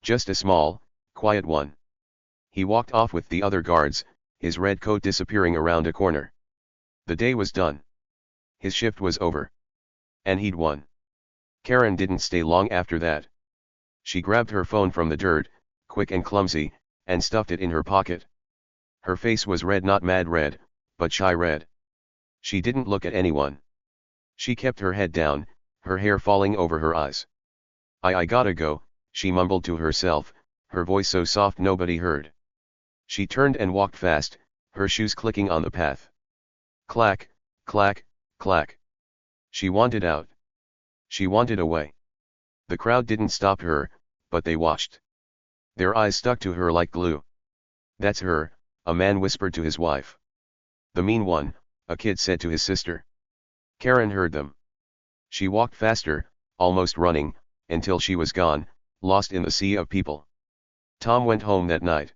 Just a small, quiet one. He walked off with the other guards, his red coat disappearing around a corner. The day was done. His shift was over. And he'd won. Karen didn't stay long after that. She grabbed her phone from the dirt, quick and clumsy, and stuffed it in her pocket. Her face was red, not mad red, but shy red. She didn't look at anyone. She kept her head down, her hair falling over her eyes. I gotta go," she mumbled to herself, her voice so soft nobody heard. She turned and walked fast, her shoes clicking on the path. Clack, clack, clack. She wanted out. She wanted away. The crowd didn't stop her, but they watched. Their eyes stuck to her like glue. "That's her," a man whispered to his wife. "The mean one," a kid said to his sister. Karen heard them. She walked faster, almost running, until she was gone, lost in the sea of people. Tom went home that night.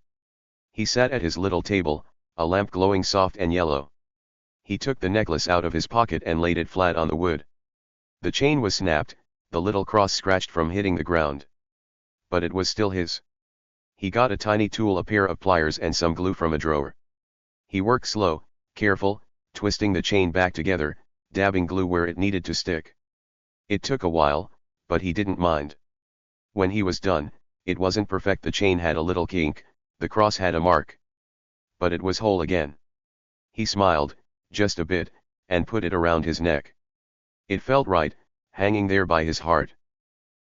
He sat at his little table, a lamp glowing soft and yellow. He took the necklace out of his pocket and laid it flat on the wood. The chain was snapped, the little cross scratched from hitting the ground. But it was still his. He got a tiny tool, a pair of pliers and some glue from a drawer. He worked slow, careful, twisting the chain back together, dabbing glue where it needed to stick. It took a while, but he didn't mind. When he was done, it wasn't perfect. The chain had a little kink, the cross had a mark. But it was whole again. He smiled, just a bit, and put it around his neck. It felt right, hanging there by his heart.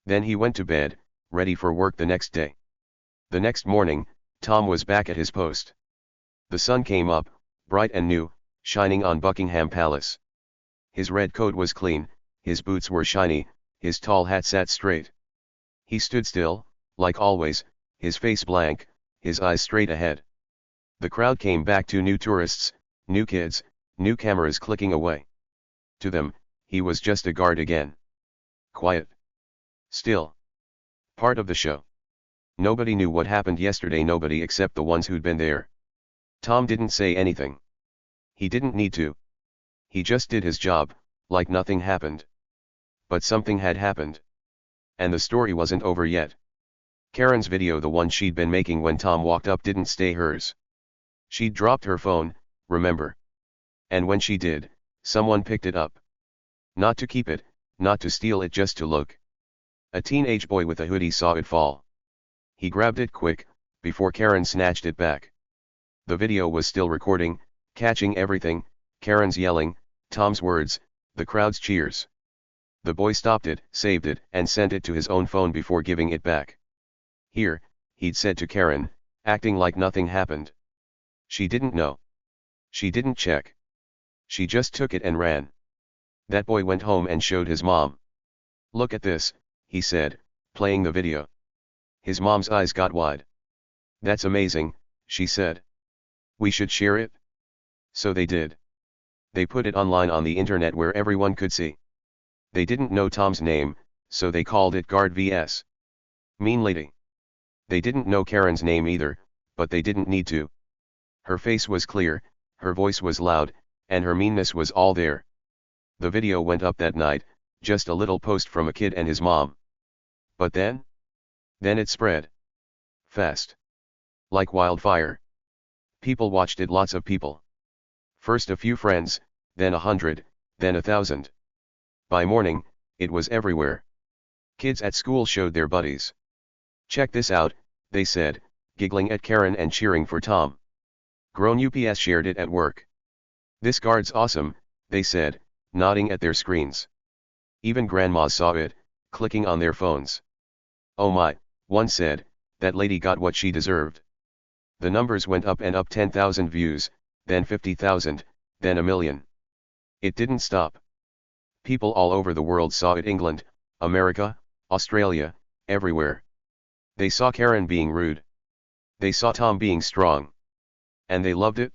Then he went to bed, ready for work the next day. The next morning, Tom was back at his post. The sun came up, bright and new, shining on Buckingham Palace. His red coat was clean, his boots were shiny, his tall hat sat straight. He stood still, like always, his face blank, his eyes straight ahead. The crowd came back, to new tourists, new kids, new cameras clicking away. To them, he was just a guard again. Quiet. Still. Part of the show. Nobody knew what happened yesterday, nobody except the ones who'd been there. Tom didn't say anything. He didn't need to. He just did his job, like nothing happened. But something had happened. And the story wasn't over yet. Karen's video, the one she'd been making when Tom walked up, didn't stay hers. She'd dropped her phone, remember? And when she did, someone picked it up. Not to keep it, not to steal it, just to look. A teenage boy with a hoodie saw it fall. He grabbed it quick, before Karen snatched it back. The video was still recording, catching everything, Karen's yelling, Tom's words, the crowd's cheers. The boy stopped it, saved it, and sent it to his own phone before giving it back. Here, he'd said to Karen, acting like nothing happened. She didn't know. She didn't check. She just took it and ran. That boy went home and showed his mom. Look at this, he said, playing the video. His mom's eyes got wide. That's amazing, she said. We should share it? So they did. They put it online on the internet where everyone could see. They didn't know Tom's name, so they called it Guard vs. Mean Lady. They didn't know Karen's name either, but they didn't need to. Her face was clear, her voice was loud, and her meanness was all there. The video went up that night, just a little post from a kid and his mom. But then it spread. Fast. Like wildfire. People watched it, lots of people. First a few friends, then 100, then 1,000. By morning, it was everywhere. Kids at school showed their buddies. Check this out, they said, giggling at Karen and cheering for Tom. Grown UPS shared it at work. This guard's awesome, they said, nodding at their screens. Even grandmas saw it, clicking on their phones. Oh my, one said, that lady got what she deserved. The numbers went up and up, 10,000 views, then 50,000, then 1 million. It didn't stop. People all over the world saw it, England, America, Australia, everywhere. They saw Karen being rude. They saw Tom being strong. And they loved it.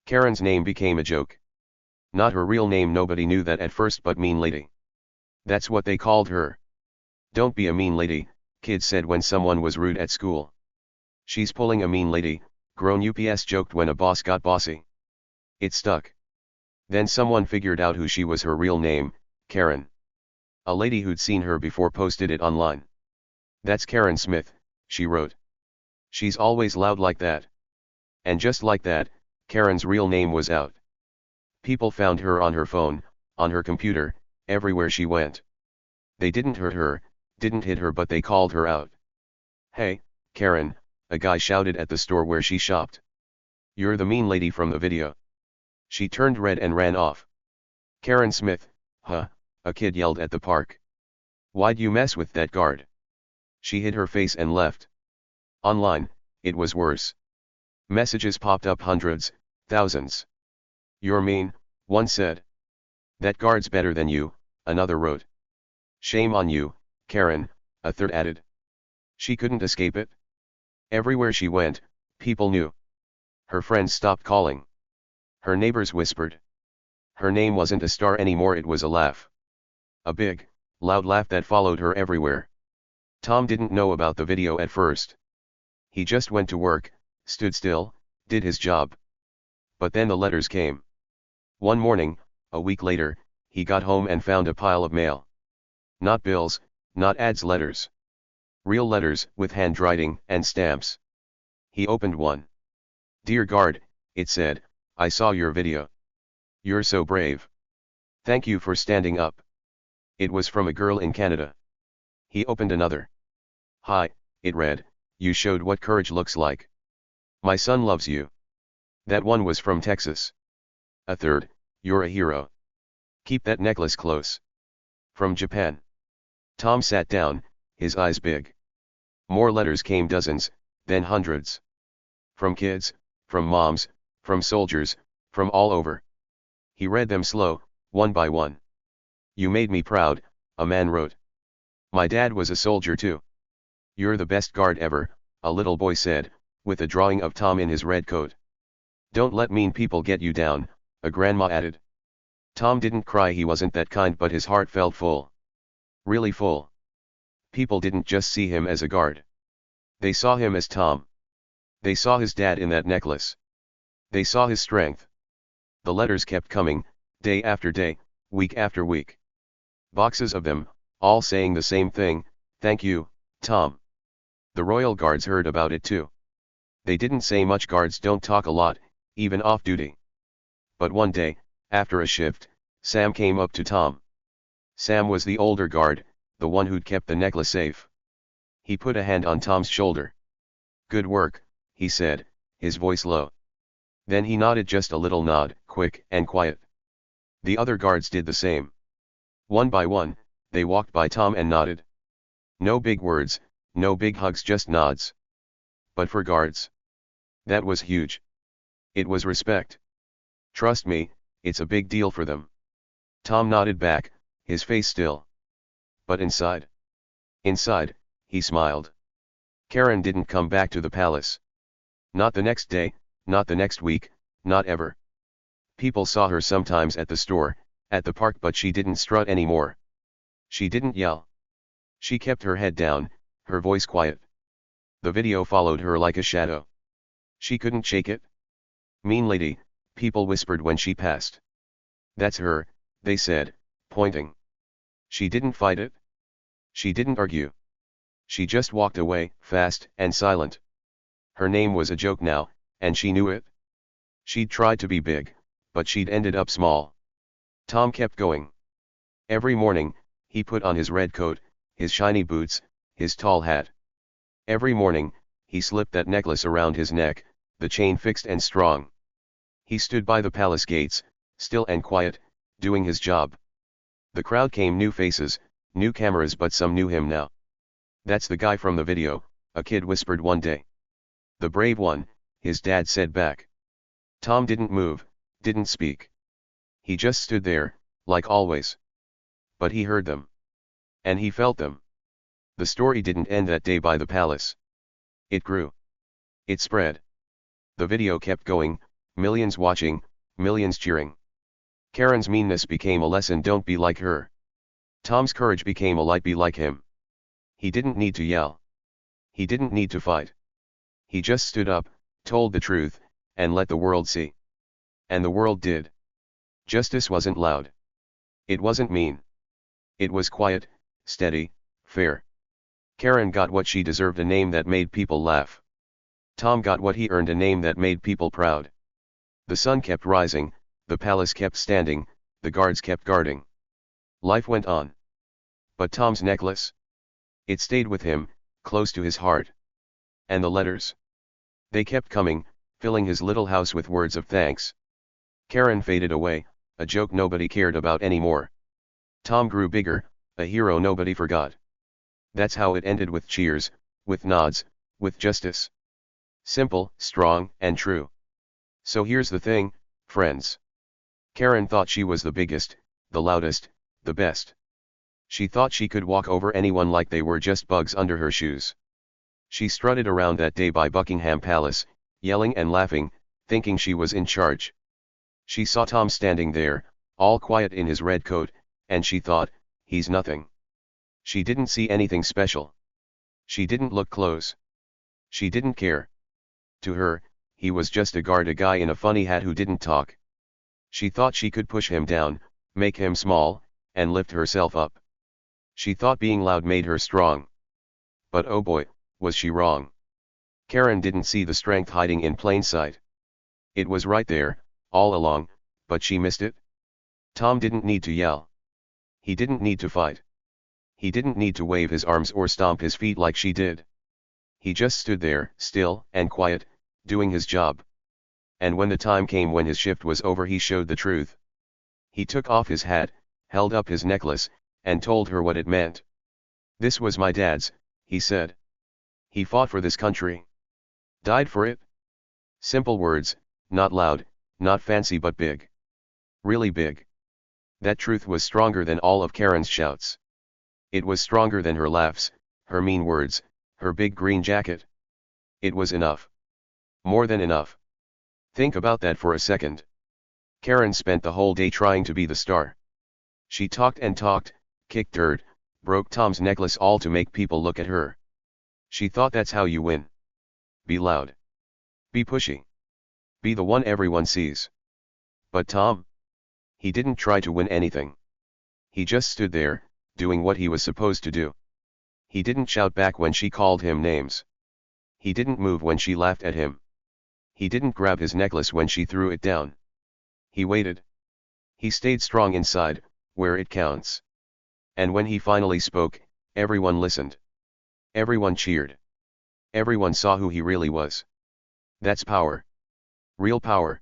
Karen's name became a joke. Not her real name, nobody knew that at first, but Mean Lady. That's what they called her. Don't be a mean lady, kids said when someone was rude at school. She's pulling a mean lady, grown UPS joked when a boss got bossy. It stuck. Then someone figured out who she was, her real name, Karen. A lady who'd seen her before posted it online. That's Karen Smith, she wrote. She's always loud like that. And just like that, Karen's real name was out. People found her on her phone, on her computer, everywhere she went. They didn't hurt her, didn't hit her, but they called her out. Hey, Karen, a guy shouted at the store where she shopped. You're the mean lady from the video. She turned red and ran off. Karen Smith, huh, a kid yelled at the park. Why'd you mess with that guard? She hid her face and left. Online, it was worse. Messages popped up, hundreds, thousands. You're mean, one said. That guard's better than you, another wrote. Shame on you, Karen, a third added. She couldn't escape it. Everywhere she went, people knew. Her friends stopped calling. Her neighbors whispered. Her name wasn't a star anymore, it was a laugh. A big, loud laugh that followed her everywhere. Tom didn't know about the video at first. He just went to work, stood still, did his job. But then the letters came. One morning, a week later, he got home and found a pile of mail. Not bills, not ads, letters. Real letters with handwriting and stamps. He opened one. "Dear Guard," it said, "I saw your video. You're so brave. Thank you for standing up." It was from a girl in Canada. He opened another. "Hi," it read, "you showed what courage looks like. My son loves you." That one was from Texas. A third, "You're a hero. Keep that necklace close." From Japan. Tom sat down, his eyes big. More letters came, dozens, then hundreds. From kids, from moms, from soldiers, from all over. He read them slow, one by one. "You made me proud," a man wrote. "My dad was a soldier too." "You're the best guard ever," a little boy said, with a drawing of Tom in his red coat. "Don't let mean people get you down," a grandma added. Tom didn't cry, he wasn't that kind, but his heart felt full. Really full. People didn't just see him as a guard. They saw him as Tom. They saw his dad in that necklace. They saw his strength. The letters kept coming, day after day, week after week. Boxes of them, all saying the same thing: "Thank you, Tom." The Royal Guards heard about it too. They didn't say much, guards don't talk a lot, even off duty. But one day, after a shift, Sam came up to Tom. Sam was the older guard, the one who'd kept the necklace safe. He put a hand on Tom's shoulder. "Good work," he said, his voice low. Then he nodded, just a little nod, quick and quiet. The other guards did the same. One by one, they walked by Tom and nodded. No big words, no big hugs, just nods. But for guards, that was huge. It was respect. "Trust me, it's a big deal for them." Tom nodded back, his face still. But inside, he smiled. Karen didn't come back to the palace. Not the next day, not the next week, not ever. People saw her sometimes at the store, at the park, but she didn't strut anymore. She didn't yell. She kept her head down, her voice quiet. The video followed her like a shadow. She couldn't shake it. "Mean lady," people whispered when she passed. "That's her," they said, pointing. She didn't fight it. She didn't argue. She just walked away, fast and silent. Her name was a joke now, and she knew it. She'd tried to be big, but she'd ended up small. Tom kept going. Every morning, he put on his red coat, his shiny boots, his tall hat. Every morning, he slipped that necklace around his neck, the chain fixed and strong. He stood by the palace gates, still and quiet, doing his job. The crowd came, new faces, new cameras, but some knew him now. "That's the guy from the video," a kid whispered one day. "The brave one," his dad said back. Tom didn't move, didn't speak. He just stood there, like always. But he heard them. And he felt them. The story didn't end that day by the palace. It grew. It spread. The video kept going, millions watching, millions cheering. Karen's meanness became a lesson: don't be like her. Tom's courage became a light: be like him. He didn't need to yell. He didn't need to fight. He just stood up, told the truth, and let the world see. And the world did. Justice wasn't loud. It wasn't mean. It was quiet, steady, fair. Karen got what she deserved, a name that made people laugh. Tom got what he earned, a name that made people proud. The sun kept rising, the palace kept standing, the guards kept guarding. Life went on. But Tom's necklace? It stayed with him, close to his heart. And the letters? They kept coming, filling his little house with words of thanks. Karen faded away, a joke nobody cared about anymore. Tom grew bigger, a hero nobody forgot. That's how it ended, with cheers, with nods, with justice. Simple, strong, and true. So here's the thing, friends. Karen thought she was the biggest, the loudest, the best. She thought she could walk over anyone like they were just bugs under her shoes. She strutted around that day by Buckingham Palace, yelling and laughing, thinking she was in charge. She saw Tom standing there, all quiet in his red coat, and she thought, he's nothing. She didn't see anything special. She didn't look close. She didn't care. To her, he was just a guy in a funny hat who didn't talk. She thought she could push him down, make him small, and lift herself up. She thought being loud made her strong. But oh boy, was she wrong. Karen didn't see the strength hiding in plain sight. It was right there, all along, but she missed it. Tom didn't need to yell. He didn't need to fight. He didn't need to wave his arms or stomp his feet like she did. He just stood there, still and quiet, doing his job. And when the time came when his shift was over, he showed the truth. He took off his hat, held up his necklace, and told her what it meant. "This was my dad's," he said. "He fought for this country. Died for it." Simple words, not loud, not fancy, but big. Really big. That truth was stronger than all of Karen's shouts. It was stronger than her laughs, her mean words, her big green jacket. It was enough. More than enough. Think about that for a second. Karen spent the whole day trying to be the star. She talked and talked, kicked dirt, broke Tom's necklace, all to make people look at her. She thought that's how you win. Be loud. Be pushy. Be the one everyone sees. But Tom? He didn't try to win anything. He just stood there, doing what he was supposed to do. He didn't shout back when she called him names. He didn't move when she laughed at him. He didn't grab his necklace when she threw it down. He waited. He stayed strong inside, where it counts. And when he finally spoke, everyone listened. Everyone cheered. Everyone saw who he really was. That's power. Real power.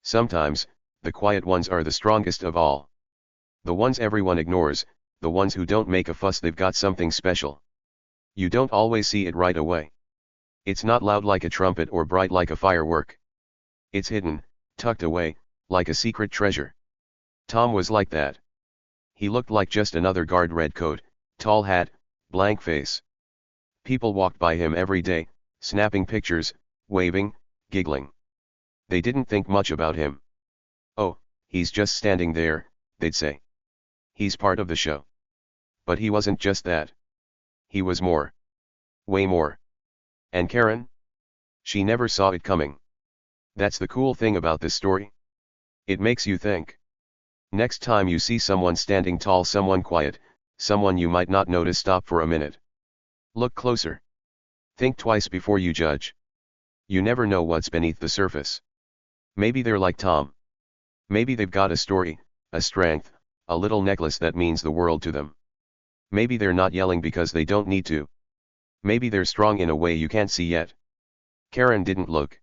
Sometimes, the quiet ones are the strongest of all. The ones everyone ignores, the ones who don't make a fuss. They've got something special. You don't always see it right away. It's not loud like a trumpet or bright like a firework. It's hidden, tucked away, like a secret treasure. Tom was like that. He looked like just another guard, red coat, tall hat, blank face. People walked by him every day, snapping pictures, waving, giggling. They didn't think much about him. "Oh, he's just standing there," they'd say. "He's part of the show." But he wasn't just that. He was more. Way more. And Karen? She never saw it coming. That's the cool thing about this story. It makes you think. Next time you see someone standing tall, someone quiet, someone you might not notice, stop for a minute. Look closer. Think twice before you judge. You never know what's beneath the surface. Maybe they're like Tom. Maybe they've got a story, a strength, a little necklace that means the world to them. Maybe they're not yelling because they don't need to. Maybe they're strong in a way you can't see yet. Karen didn't look.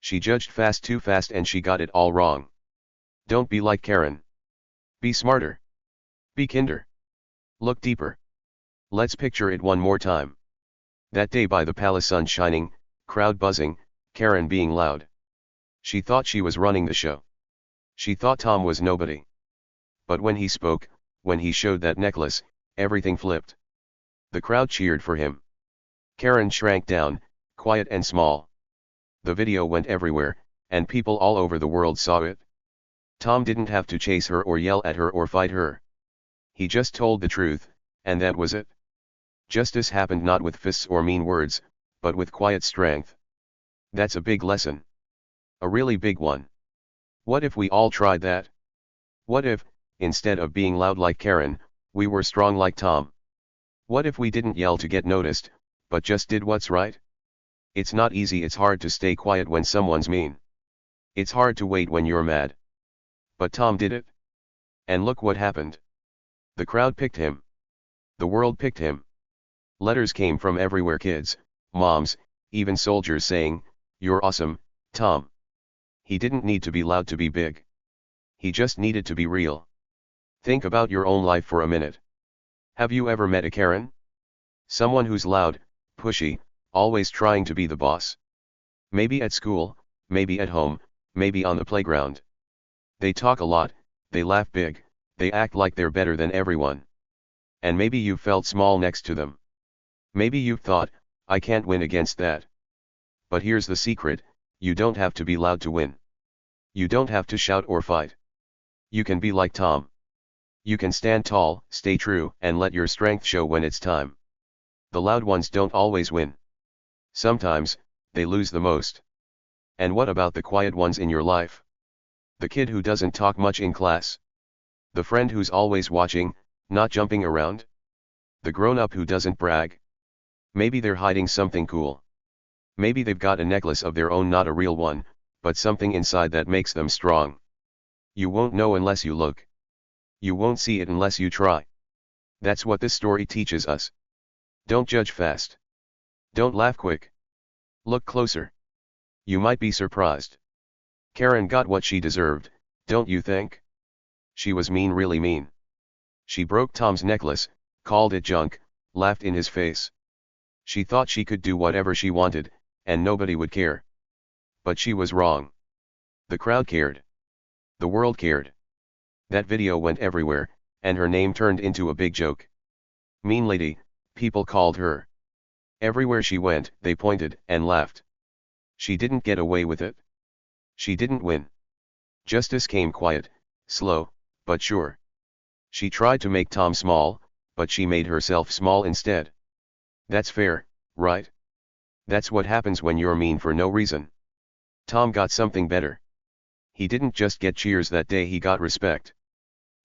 She judged fast, too fast, and she got it all wrong. Don't be like Karen. Be smarter. Be kinder. Look deeper. Let's picture it one more time. That day by the palace, sun shining, crowd buzzing, Karen being loud. She thought she was running the show. She thought Tom was nobody. But when he spoke, when he showed that necklace, everything flipped. The crowd cheered for him. Karen shrank down, quiet and small. The video went everywhere, and people all over the world saw it. Tom didn't have to chase her or yell at her or fight her. He just told the truth, and that was it. Justice happened not with fists or mean words, but with quiet strength. That's a big lesson. A really big one. What if we all tried that? What if, instead of being loud like Karen, we were strong like Tom? What if we didn't yell to get noticed, but just did what's right? It's not easy. It's hard to stay quiet when someone's mean. It's hard to wait when you're mad. But Tom did it. And look what happened. The crowd picked him. The world picked him. Letters came from everywhere, kids, moms, even soldiers saying, "You're awesome, Tom." He didn't need to be loud to be big. He just needed to be real. Think about your own life for a minute. Have you ever met a Karen? Someone who's loud, pushy, always trying to be the boss. Maybe at school, maybe at home, maybe on the playground. They talk a lot, they laugh big, they act like they're better than everyone. And maybe you've felt small next to them. Maybe you've thought, "I can't win against that." But here's the secret: you don't have to be loud to win. You don't have to shout or fight. You can be like Tom. You can stand tall, stay true, and let your strength show when it's time. The loud ones don't always win. Sometimes, they lose the most. And what about the quiet ones in your life? The kid who doesn't talk much in class? The friend who's always watching, not jumping around? The grown-up who doesn't brag? Maybe they're hiding something cool. Maybe they've got a necklace of their own, not a real one, but something inside that makes them strong. You won't know unless you look. You won't see it unless you try. That's what this story teaches us. Don't judge fast. Don't laugh quick. Look closer. You might be surprised. Karen got what she deserved, don't you think? She was mean, really mean. She broke Tom's necklace, called it junk, laughed in his face. She thought she could do whatever she wanted, and nobody would care. But she was wrong. The crowd cared. The world cared. That video went everywhere, and her name turned into a big joke. Mean lady, people called her. Everywhere she went, they pointed and laughed. She didn't get away with it. She didn't win. Justice came quiet, slow, but sure. She tried to make Tom small, but she made herself small instead. That's fair, right? That's what happens when you're mean for no reason. Tom got something better. He didn't just get cheers that day, he got respect.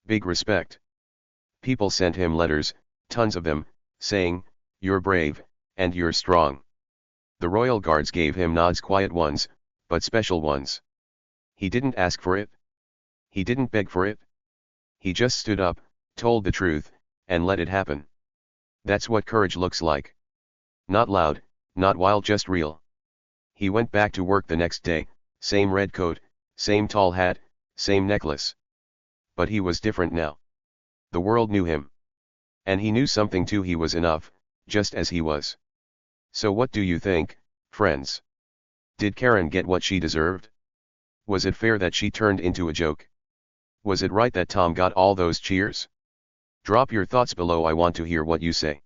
Big respect. People sent him letters, tons of them, saying, "You're brave, and you're strong." The royal guards gave him nods, quiet ones, but special ones. He didn't ask for it. He didn't beg for it. He just stood up, told the truth, and let it happen. That's what courage looks like. Not loud, not wild, just real. He went back to work the next day, same red coat, same tall hat, same necklace. But he was different now. The world knew him. And he knew something too, he was enough, just as he was. So what do you think, friends? Did Karen get what she deserved? Was it fair that she turned into a joke? Was it right that Tom got all those cheers? Drop your thoughts below, I want to hear what you say.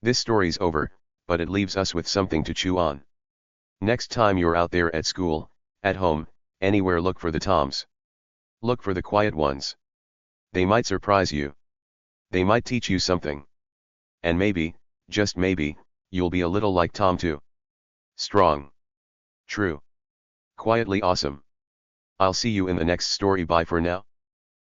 This story's over, but it leaves us with something to chew on. Next time you're out there at school, at home, anywhere, look for the Toms. Look for the quiet ones. They might surprise you. They might teach you something. And maybe, just maybe, you'll be a little like Tom too. Strong. True. Quietly awesome. I'll see you in the next story. Bye for now.